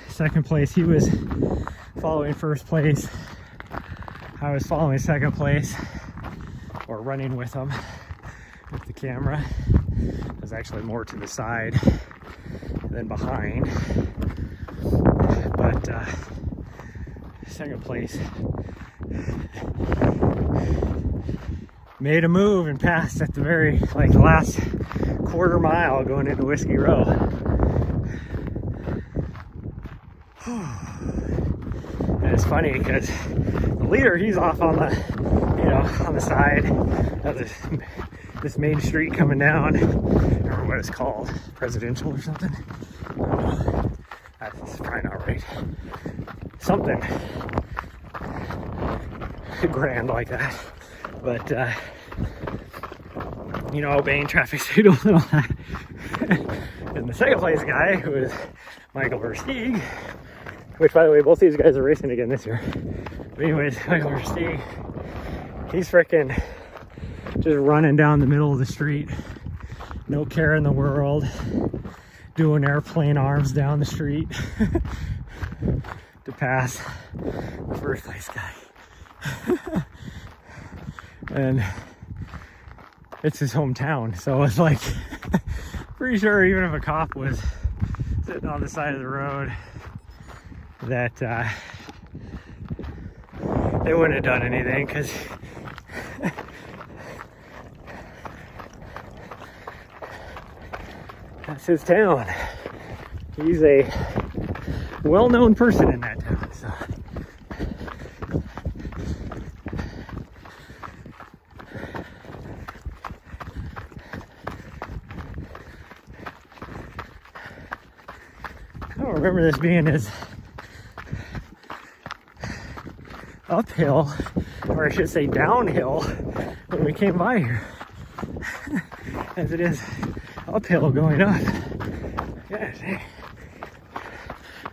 Second place, he was following first place. I was following second place, or running with him with the camera. I was actually more to the side than behind. But second place made a move and passed at the very, like, the last quarter mile going into Whiskey Row. And it's funny because the leader, he's off on the, you know, on the side of this main street coming down. I don't remember what it's called, Presidential or something. I don't know. That's probably not right. Something grand like that. But, you know, obeying traffic signals and all that. And the second place guy, who is Michael Versteeg, which, by the way, both these guys are racing again this year. But anyways, Michael Versteeg, he's freaking just running down the middle of the street. No care in the world. Doing airplane arms down the street to pass the first place guy. And it's his hometown, so it's like pretty sure even if a cop was sitting on the side of the road that they wouldn't have done anything, because that's his town. He's a well-known person in that town, so. I don't remember this being as uphill, or I should say downhill, when we came by here as it is uphill going up. Yeah,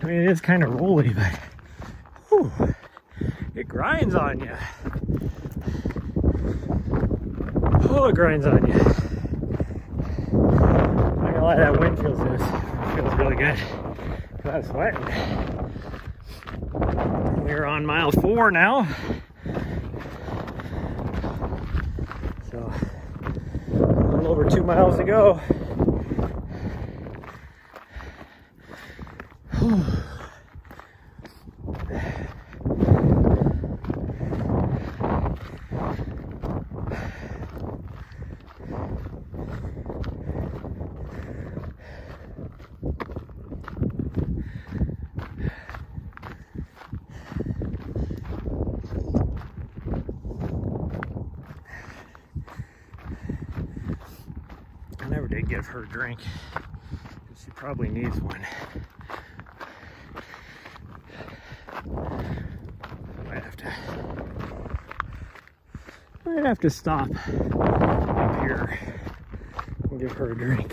I mean, it is kind of rolly, but whew, it grinds on you. Oh, it grinds on you. I'm not gonna lie, that wind feels good. It feels really good. I was sweating. We're on mile 4 now. So, a little over 2 miles to go. I never did give her a drink. She probably needs one. Might have to stop up here and give her a drink.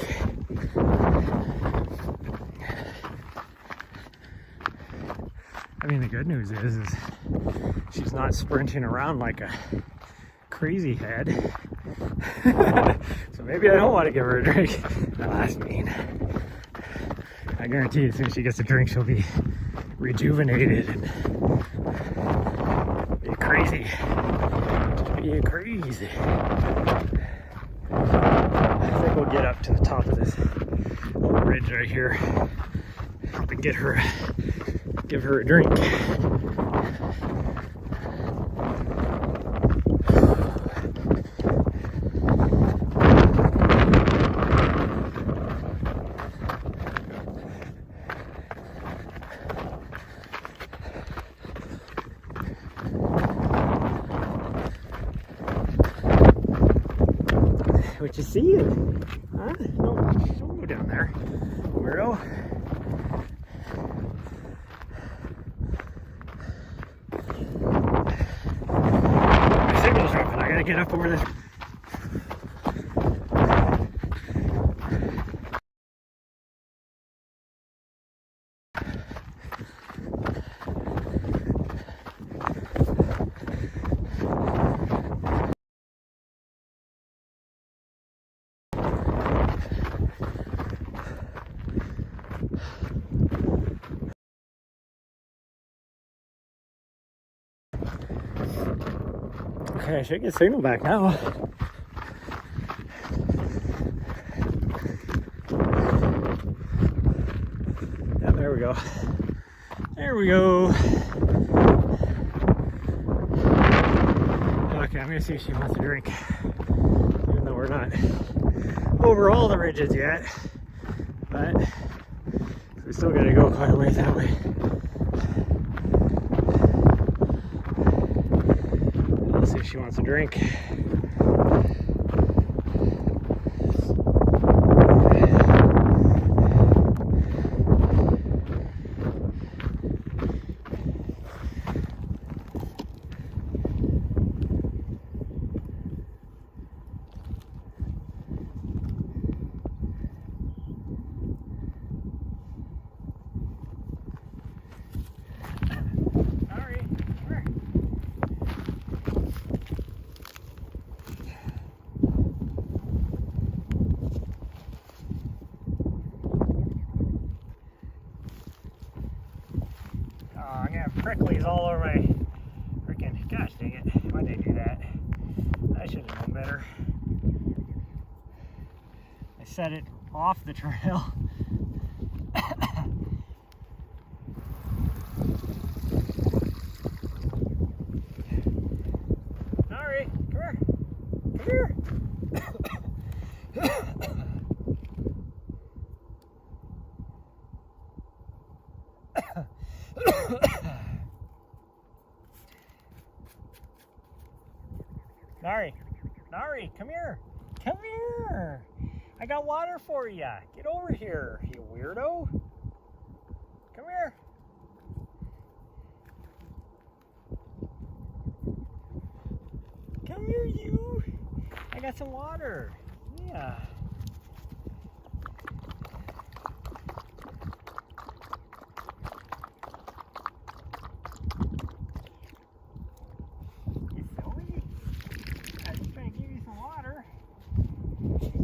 I mean, the good news is she's not sprinting around like a crazy head. So maybe I don't want to give her a drink. No, that's mean. I guarantee as soon as she gets a drink, she'll be rejuvenated and be crazy. Just be crazy. I think we'll get up to the top of this little ridge right here. Help and give her a drink. What you see? Huh? Don't go down there, weirdo. My signal's dropping. I gotta get up over this. Okay, I should get signal back now. Yeah, there we go. There we go. Okay, I'm gonna see if she wants a drink. Even though we're not over all the ridges yet. But we still gotta go quite a ways that way. Let's see if she wants a drink. I'm gonna have pricklies all over my freaking, gosh dang it, why'd they do that? I should have known better. I set it off the trail. Sorry, come here. Come here. Nari, come here. Come here. I got water for you. Get over here, you weirdo. Come here. Come here, you. I got some water. Yeah.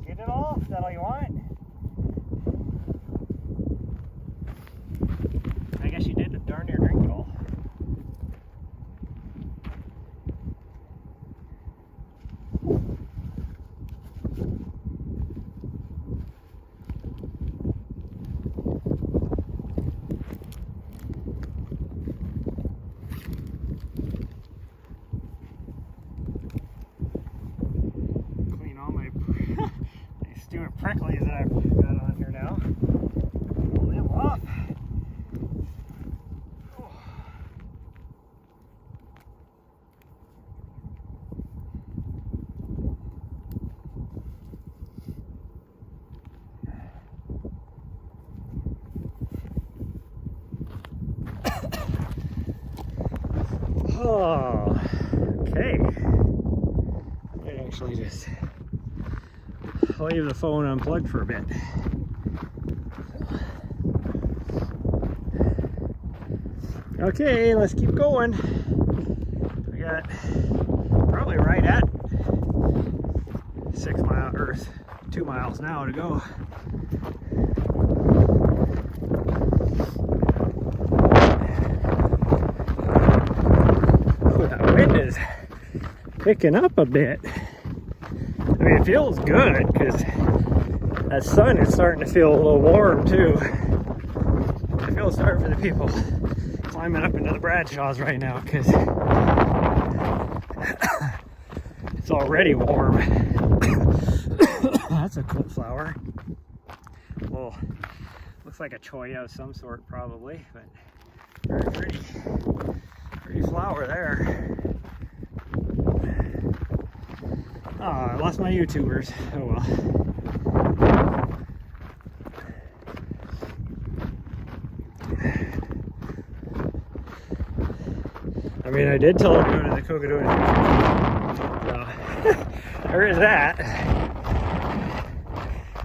Get it all? Is that all you want? I guess you did darn near drink it all. Clean all my stupid pricklies that I've got on here now. Pull them off. Oh, okay. I actually just leave the phone unplugged for a bit. Okay, let's keep going. We got probably right at 6 miles or 2 miles now to go. Oh, that wind is picking up a bit. I mean, it feels good because that sun is starting to feel a little warm too. I feel sorry for the people climbing up into the Bradshaws right now because it's already warm. That's a cool flower. Well, looks like a cholla of some sort probably, but very pretty flower there. Oh, I lost my YouTubers. Oh well. I mean, I did tell them to go to the Cogadona. So, there is that.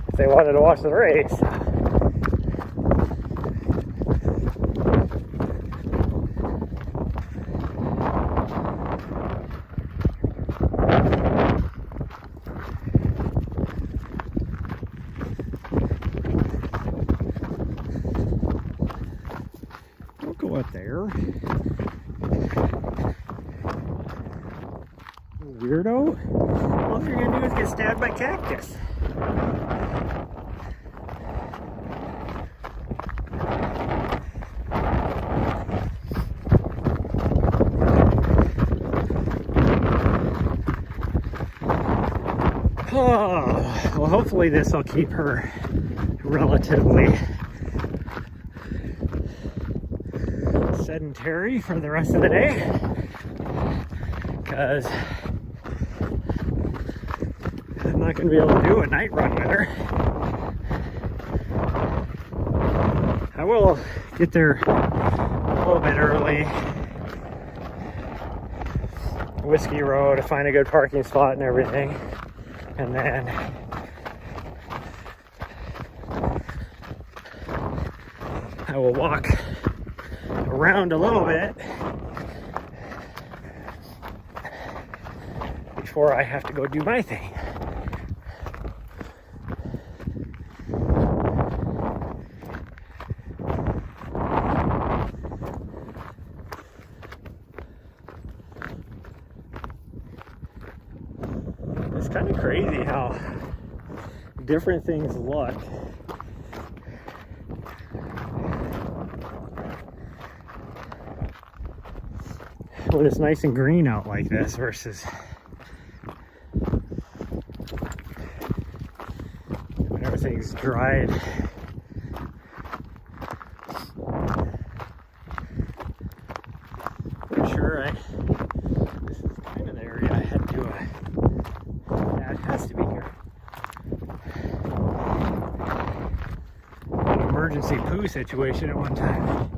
If they wanted to watch the race. Don't go up there. All you're gonna do is get stabbed by cactus. Oh, well, hopefully this will keep her relatively sedentary for the rest of the day, because I'm not going to be able to do a night run with her. I will get there a little bit early, Whiskey Row, to find a good parking spot and everything, and then I will walk around a little bit before I have to go do my thing. It's kind of crazy how different things look when it's nice and green out like this versus when everything's dried. I'm sure this is kind of the area I had to, yeah, it has to be here. An emergency poo situation at one time.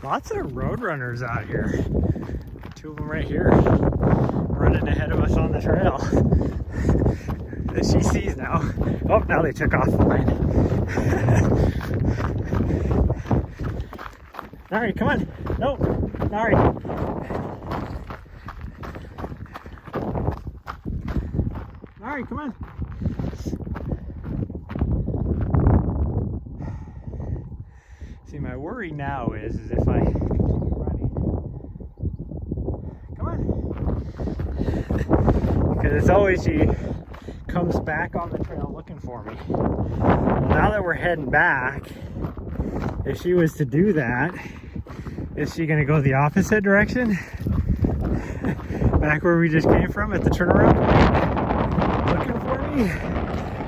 Lots of road runners out here. Two of them right here, running ahead of us on the trail that she sees now. Oh, now they took off the line. Nari, come on. No, Nari. Nari, come on. See, my worry now is if I continue running, come on, because it's always she comes back on the trail looking for me. Well, now that we're heading back, if she was to do that, is she going to go the opposite direction? Back where we just came from at the turnaround point, looking for me?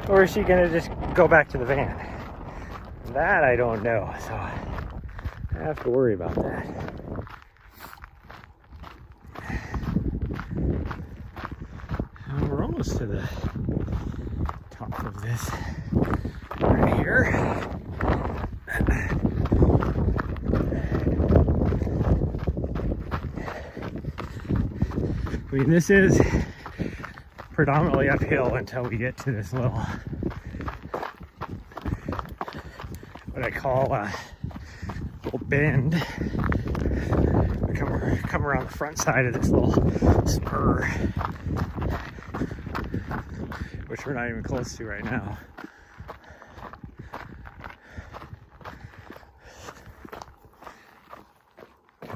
Or is she going to just go back to the van? That I don't know, so I have to worry about that. We're almost to the top of this right here. I mean, this is predominantly uphill until we get to this little, what I call a little bend. We come around the front side of this little spur, which we're not even close to right now.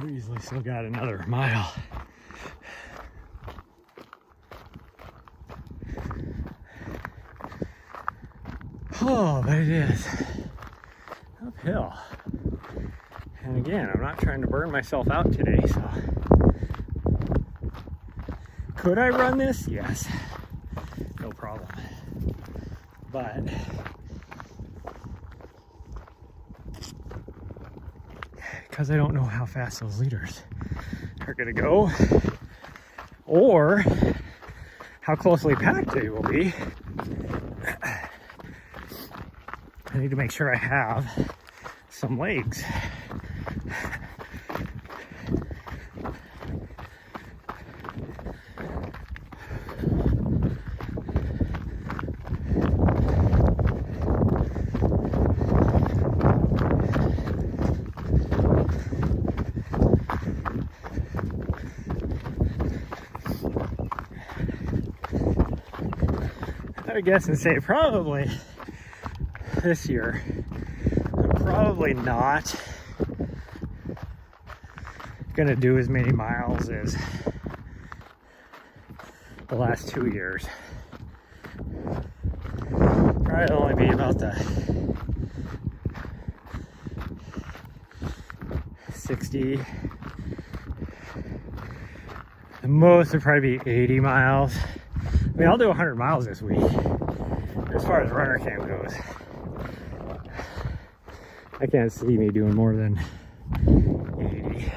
We easily still got another mile. Oh, but it is uphill. And again, I'm not trying to burn myself out today, so. Could I run this? Yes. No problem. But because I don't know how fast those leaders are gonna go, or how closely packed they will be. I need to make sure I have some legs. I guess and say probably this year I'm probably not gonna do as many miles as the last 2 years. Probably only be about the 60. The most would probably be 80 miles. I mean, I'll do 100 miles this week, as far as runner camp goes. I can't see me doing more than 80.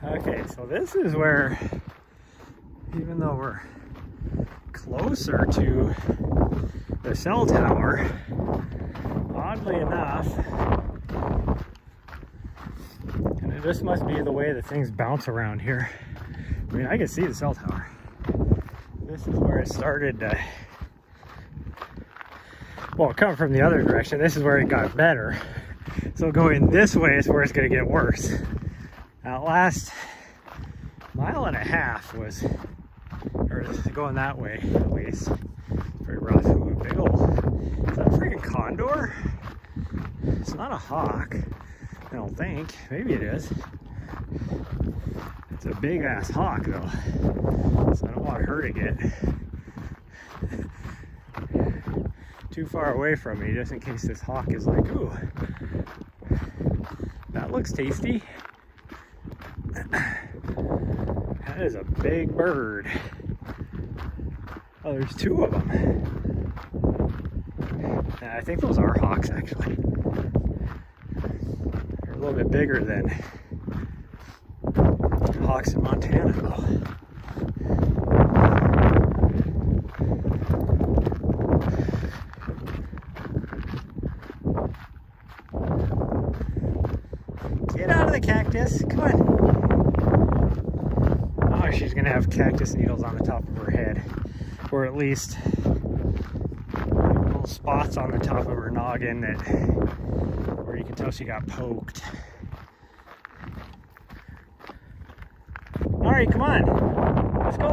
Okay, so this is where, even though we're closer to the cell tower, oddly enough, and this must be the way that things bounce around here. I mean, I can see the cell tower. This is where it started to, well, coming from the other direction, this is where it got better. So going this way is where it's going to get worse. That last mile and a half was, or going that way at least, pretty rough. Ooh, big old, is that a freaking condor? It's not a hawk, I don't think. Maybe it is. It's a big ass hawk though, so I don't want her to get too far away from me, just in case this hawk is like, ooh, that looks tasty. That is a big bird. Oh, there's 2 of them. I think those are hawks, actually. They're a little bit bigger than hawks in Montana, though. Get out of the cactus. Come on. Oh, she's going to have cactus needles on the top of her head. Or at least little spots on the top of her noggin that where you can tell she got poked. All right, come on. Let's go.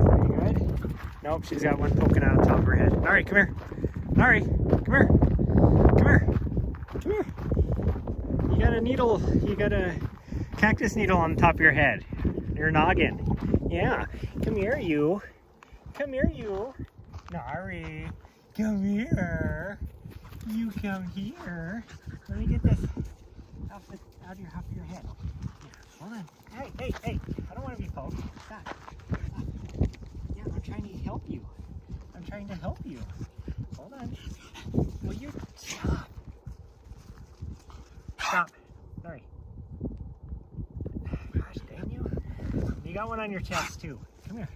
Are you good? Nope, she's got one poking out on top of her head. All right, come here. All right, come here. Come here. Come here. You got a needle. You got a cactus needle on the top of your head. Your noggin. Yeah. Come here, you. Come here, you. Nari. Come here. You come here. Let me get this out of your head. Here, hold on. Hey, hey, hey. I don't want to be poked. Stop. Stop. Yeah, I'm trying to help you. I'm trying to help you. Hold on. Will you stop? Stop. Sorry. Gosh, dang you. You got one on your chest too. Come here.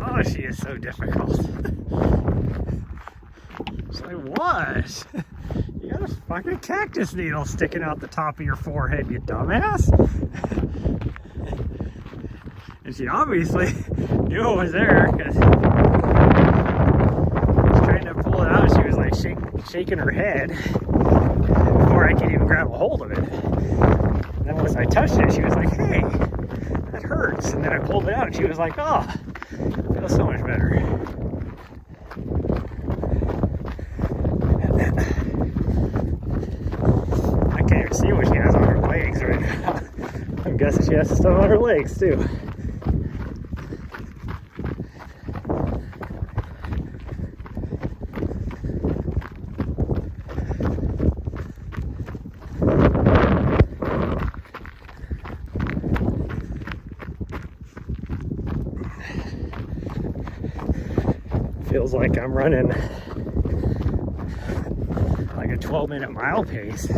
Oh, she is so difficult. She's like, what? You got a fucking cactus needle sticking out the top of your forehead, you dumbass. And she obviously knew it was there because she was trying to pull it out. She was like shaking her head before I could even grab a hold of it. And then once I touched it, she was like, hey, that hurts. And then I pulled it out and she was like, oh, it feels so much better. I can't even see what she has on her leg. she has stuff on her legs too. Feels like I'm running like a 12-minute mile pace.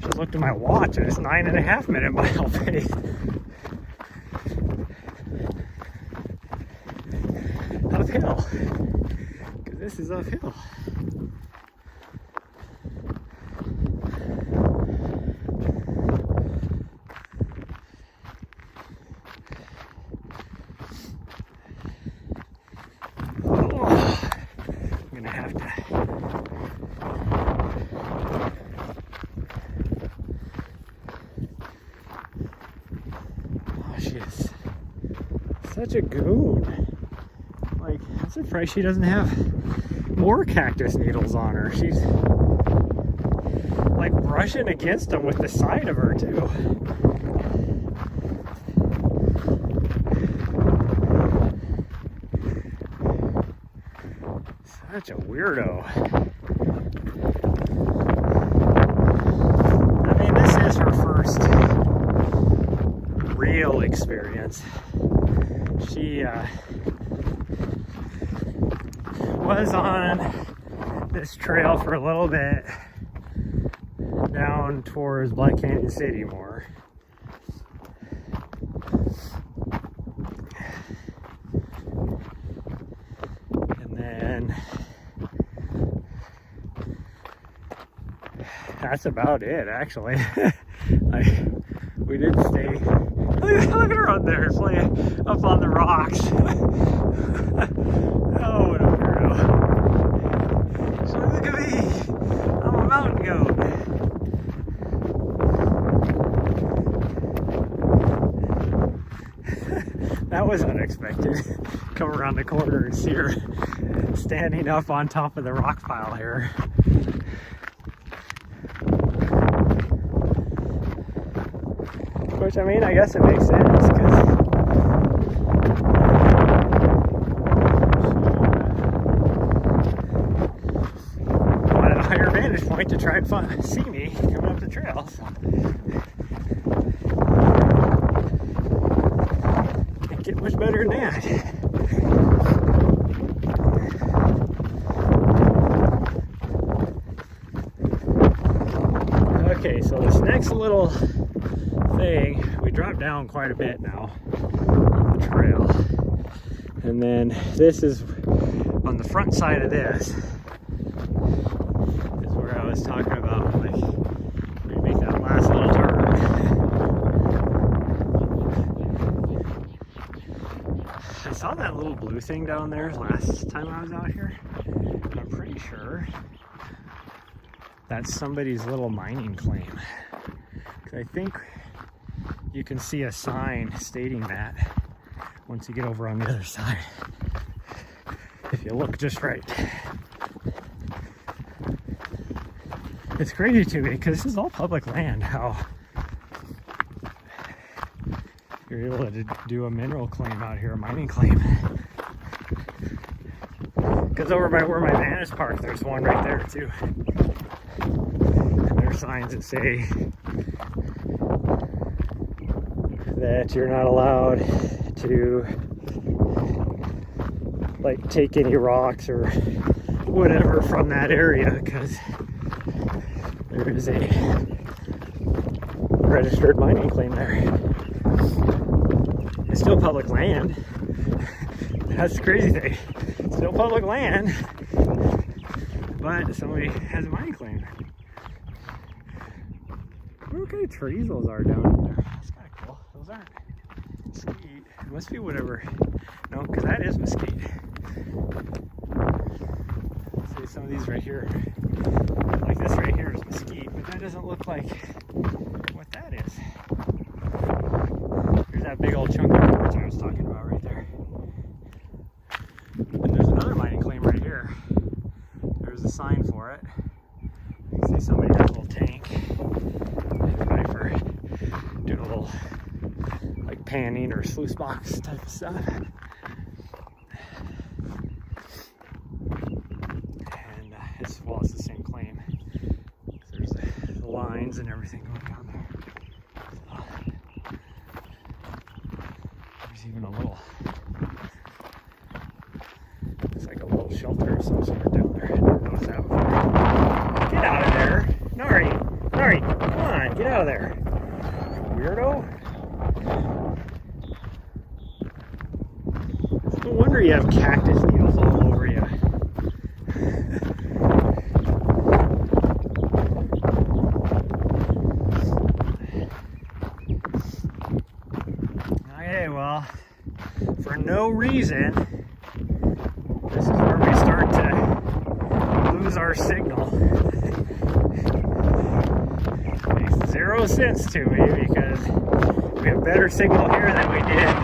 Just looked at my watch and it's 9.5-minute mile pace. Uphill, because this is uphill. Such a goon. Like, I'm surprised she doesn't have more cactus needles on her. She's like brushing against them with the side of her too. Such a weirdo. I mean, this is her first real experience. She was on this trail for a little bit down towards Black Canyon City more. And then that's about it, actually. We did stay. Look at her up there, playing up on the rocks. Oh, what a weirdo. So look at me. I'm a mountain goat. That was unexpected. Come around the corner and see her standing up on top of the rock pile here. Which, I mean, I guess it makes sense, because wanted a higher vantage point to try and see me coming up the trail. So. Can't get much better than that. Okay, so this next little thing, we dropped down quite a bit now on the trail, and then this is on the front side of this is where I was talking about, like, we make that last little turn. I saw that little blue thing down there last time I was out here, and I'm pretty sure that's somebody's little mining claim, because I think you can see a sign stating that once you get over on the other side, if you look just right. It's crazy to me because this is all public land, how you're able to do a mineral claim out here, a mining claim. Because over by where my van is parked, there's one right there too. And there's signs that say that you're not allowed to, like, take any rocks or whatever from that area, because there is a registered mining claim there. It's still public land. That's the crazy thing. It's still public land, but somebody has a mining claim. What kind of trees those are down there? That's kind of cool. Those aren't mesquite. It must be whatever. No, because that is mesquite. See, some of these right here, like this right here is mesquite, but that doesn't look like what that is. There's that big old chunk of quartz I was talking about right there. And there's another mining claim right here. There's a sign for it. You can see somebody has a little tank. Maybe for doing a little panning or sluice box type of stuff. And as well as the same claim. There's the lines and everything going down there. There's even a little, it's like a little shelter of some sort down there. I never noticed that before. Get out of there! Nari! Nari! Come on! Get out of there! Weirdo! No wonder you have cactus needles all over you. Okay, well, for no reason, this is where we start to lose our signal. Makes zero sense to me because we have better signal here than we did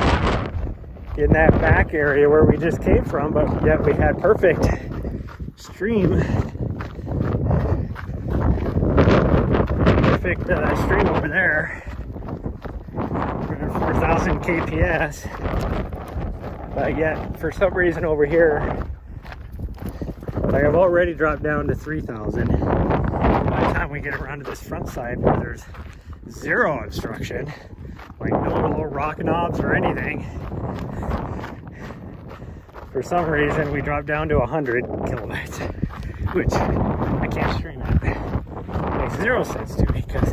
in that back area where we just came from, but yet we had perfect stream. Perfect stream over there. We're at 4,000 kps. But yet, for some reason over here, like I've already dropped down to 3,000. By the time we get around to this front side where there's zero obstruction, like no little rock knobs or anything, for some reason we dropped down to 100 kilobytes, which I can't stream at. It makes zero sense to me because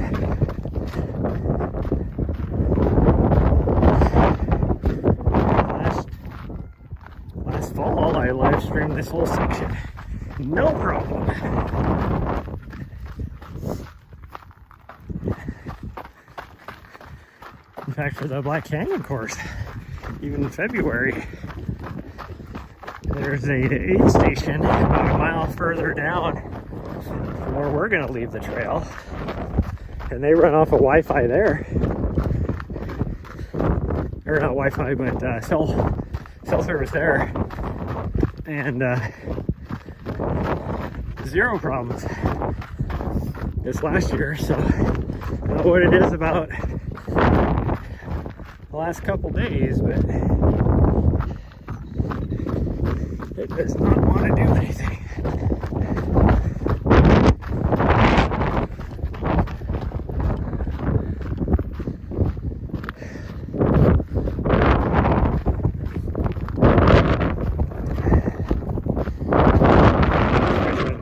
last fall I live streamed this whole section. No problem. In fact, for the Black Canyon course, even in February, there's a aid station about a mile further down from where we're going to leave the trail. And they run off of Wi-Fi there. Or not Wi-Fi, but cell service there. And zero problems this last year. So I don't know what it is about the last couple days, but it does not want to do anything.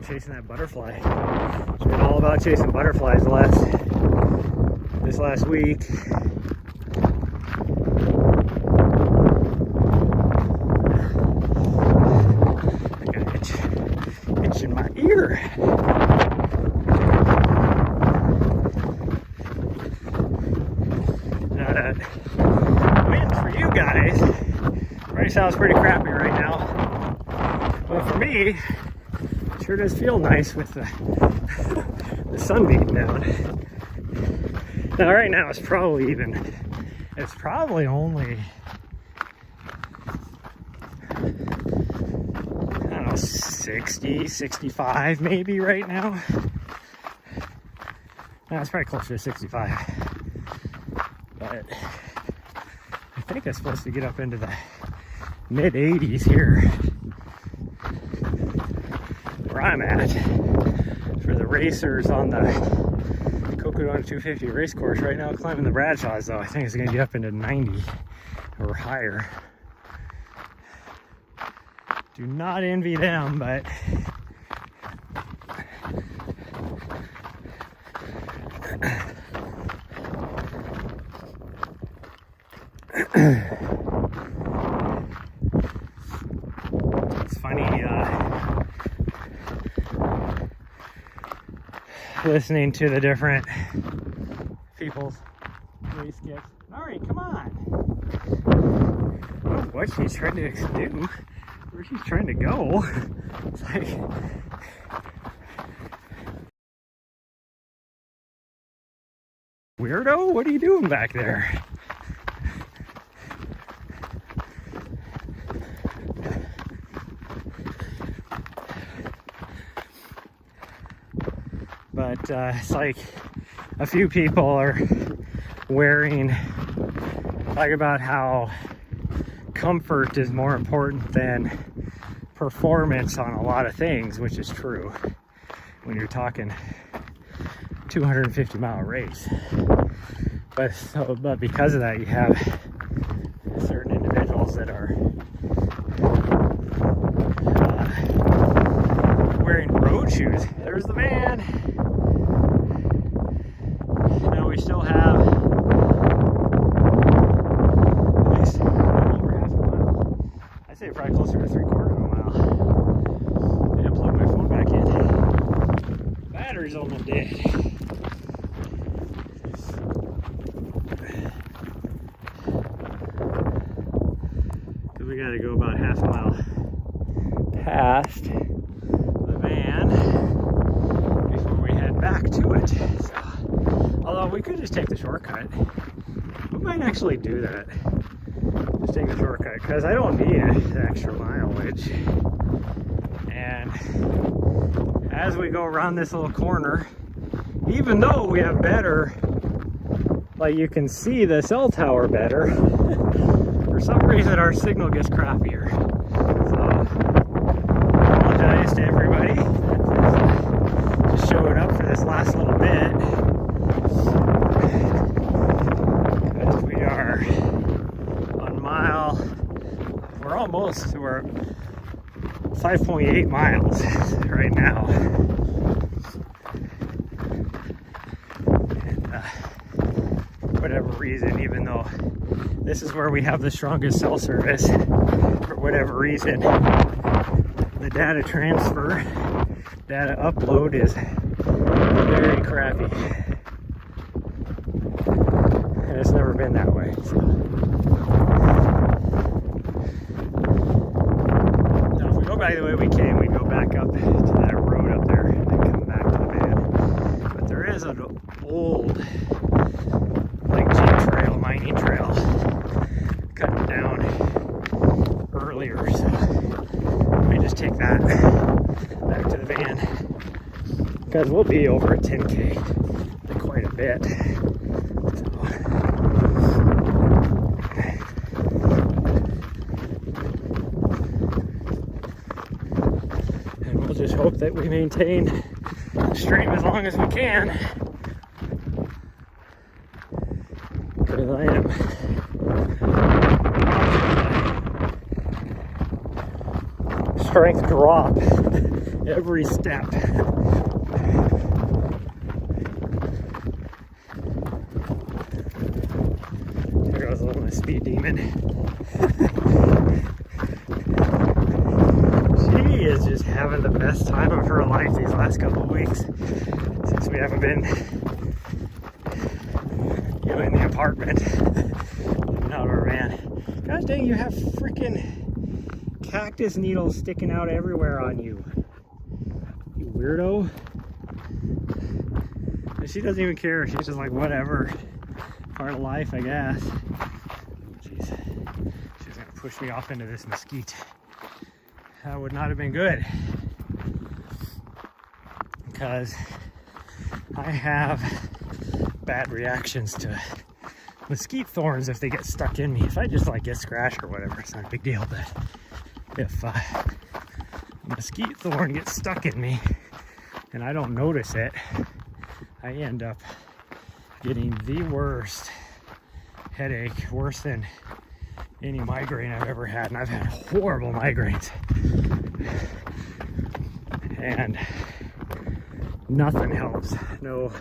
Chasing that butterfly. It's been all about chasing butterflies this last week. I got an itch in my ear. Now that wind for you guys already sounds pretty crappy right now, but for me, sure does feel nice with the sun beating down. Now right now it's probably only, I don't know, 60, 65 maybe right now. No, it's probably closer to 65. But I think it's supposed to get up into the mid 80s here where I'm at. For the racers on the Coconut 250 race course right now, climbing the Bradshaws though, I think it's going to get up into 90 or higher. Do not envy them, but it's funny listening to the different people's race kits. Alright, come on. I don't know what she's trying to do, where she's trying to go. It's like, weirdo, what are you doing back there? But it's like a few people are wearing talk about how comfort is more important than performance on a lot of things, which is true when you're talking 250-mile race. But because of that, you have certain individuals that are wearing road shoes. There's the van. Now we still have at least over half a mile. I'd say probably closer to 3/4 of a mile. I'm gonna plug my phone back in. Battery's almost dead. We gotta go about half a mile past the van before we head back to it. So, although we could just take the shortcut. We might actually do that. Just take the shortcut, because I don't need the extra mileage. And as we go around this little corner, even though we have better, like you can see the cell tower better, for some reason our signal gets crappier. So I apologize to everybody for just showing up for this last little bit, because we are on we're 5.8 miles right now. And for whatever reason, even though this is where we have the strongest cell service, for whatever reason, the data transfer, data upload is very crappy. And it's never been that way. So. Now, if we go back the way we came, we'd go back up to that road up there and then come back to the van. But there is an old, like, jeep trail, mining trail, cutting down earlier. So let me just take that back to the van, because we'll be over a 10K in quite a bit. And we'll just hope that we maintain the stream as long as we can, because I am strength drop every step. There goes a little speed demon. She is just having the best time of her life these last couple of weeks, since we haven't been, in the apartment, out of our van. Gosh dang, you have freaking cactus needles sticking out everywhere on you, you weirdo. And she doesn't even care. She's just like, whatever, part of life, I guess. Jeez, she's gonna push me off into this mesquite. That would not have been good, because I have bad reactions to mesquite thorns if they get stuck in me. If I just like get scratched or whatever, it's not a big deal, but if a mesquite thorn gets stuck in me and I don't notice it, I end up getting the worst headache, worse than any migraine I've ever had. And I've had horrible migraines, and nothing helps. No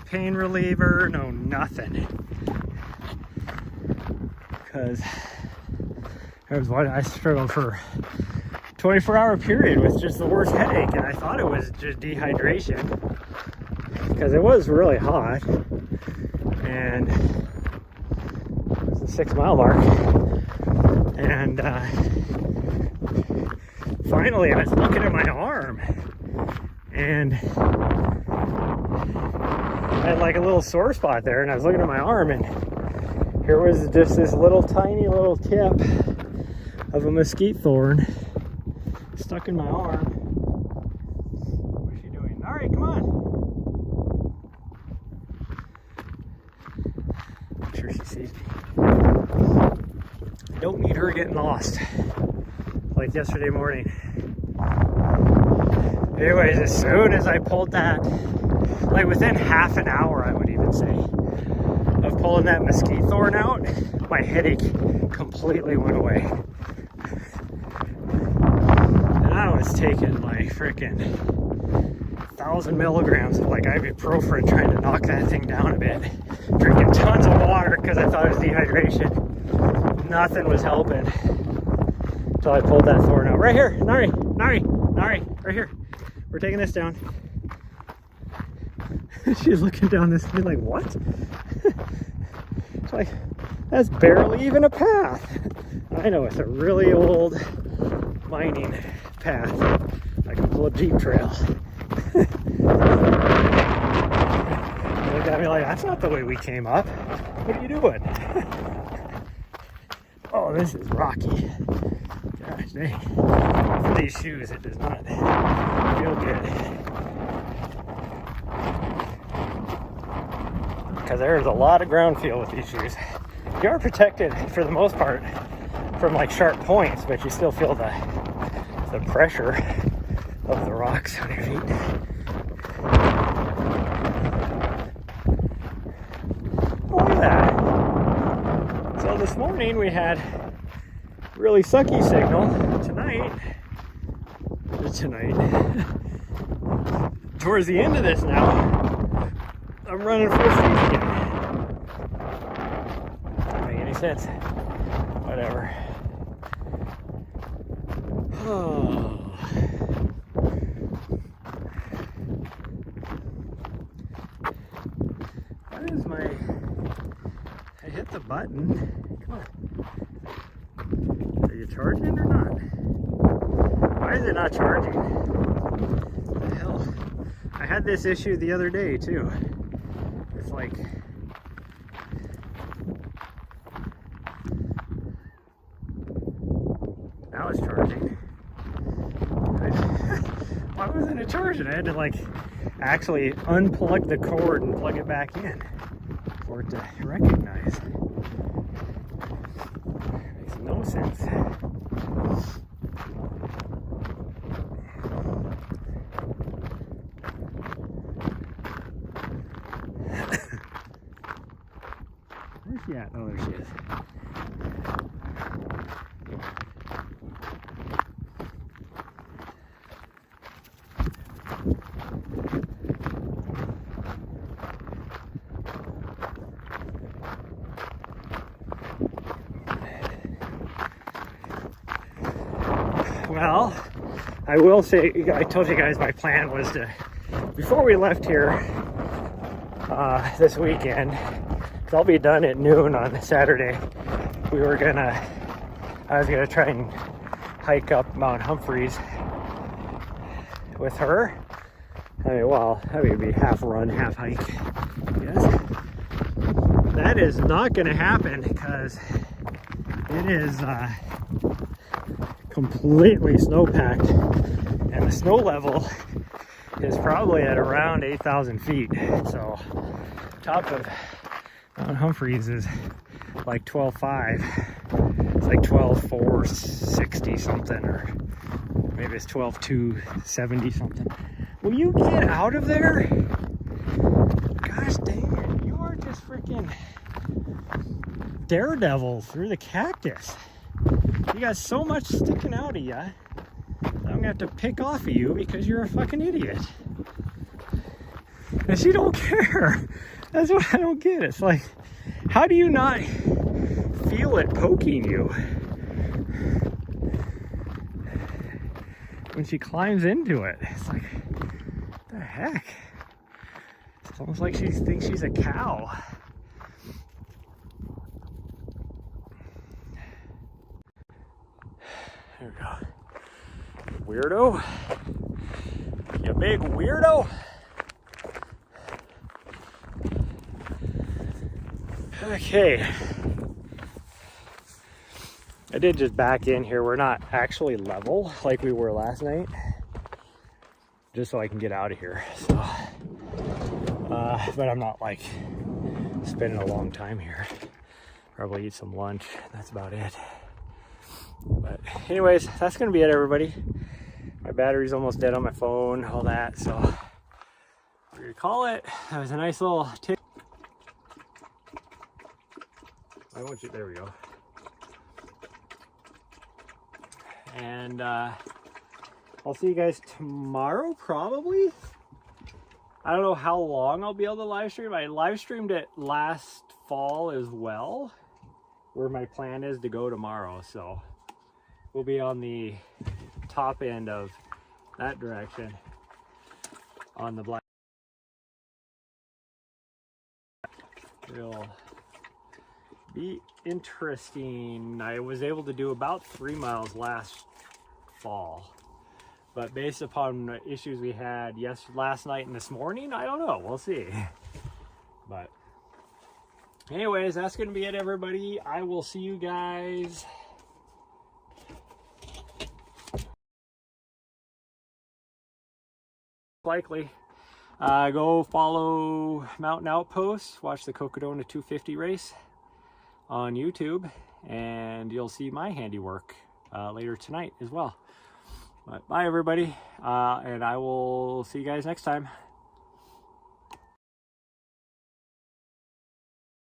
pain reliever, no nothing. Because I struggled for a 24-hour period with just the worst headache, and I thought it was just dehydration, because it was really hot, and it was the 6-mile mark, and finally I was looking at my arm, and I had like a little sore spot there, and I was looking at my arm, and here was just this little tiny little tip of a mesquite thorn stuck in my arm. were getting lost, like yesterday morning. Anyways, as soon as I pulled that, like within half an hour, I would even say, of pulling that mesquite thorn out, my headache completely went away. And I was taking like freaking 1,000 milligrams of like ibuprofen trying to knock that thing down a bit. Drinking tons of water because I thought it was dehydration. Nothing was helping until I pulled that thorn out. Right here, Nari, right here. We're taking this down. She's looking down this thing like, what? It's like, that's barely even a path. I know, it's a really old mining path, like a little Jeep trail. They looked at me like, that's not the way we came up. What are you doing? Oh, this is rocky. Gosh dang. For these shoes, it does not feel good. Because there's a lot of ground feel with these shoes. You are protected for the most part from like sharp points, but you still feel the pressure of the rocks on your feet. Look at that. So this morning we had really sucky signal. Tonight, towards the end of this now, I'm running full speed again. Doesn't make any sense. Whatever. Oh. What is my... I hit the button. Come on. Are you charging or not? Why is it not charging? What the hell? I had this issue the other day too. It's like... Now it's charging. Why wasn't it charging? I had to like actually unplug the cord and plug it back in for it to recognize. Makes no sense. Where's she at? Oh, there she is. Well, I will say, I told you guys my plan was to, before we left here this weekend, because I'll be done at noon on Saturday, I was gonna try and hike up Mount Humphreys with her. I mean, well, that would be half run, half hike, yes. That is not gonna happen because it is completely snow-packed, and the snow level is probably at around 8,000 feet. So top of Mount Humphreys is like 12,500. It's like 12,460 something, or maybe it's 12,270 something. Will you get out of there? Gosh dang it, you are just freaking daredevil through the cactus. You got so much sticking out of you. I'm gonna have to pick off of you because you're a fucking idiot. And she don't care. That's what I don't get. It's like, how do you not feel it poking you when she climbs into it? It's like, what the heck? It's almost like she thinks she's a cow. There we go. Weirdo. You big weirdo. Okay. I did just back in here. We're not actually level like we were last night. Just so I can get out of here. So, but I'm not like spending a long time here. Probably eat some lunch. That's about it. But anyways, that's gonna be it, everybody. My battery's almost dead on my phone, all that, so we're gonna call it. That was a nice little tip. I want you, there we go. And I'll see you guys tomorrow, probably. I don't know how long I'll be able to live stream. I live streamed it last fall as well, where my plan is to go tomorrow. So we'll be on the top end of that direction on the black. It'll be interesting. I was able to do about 3 miles last fall, but based upon the issues we had last night and this morning, I don't know, we'll see. But anyways, that's gonna be it, everybody. I will see you guys likely. Go follow Mountain Outpost, watch the Cocodona 250 race on YouTube, and you'll see my handiwork later tonight as well. But bye, everybody, and I will see you guys next time.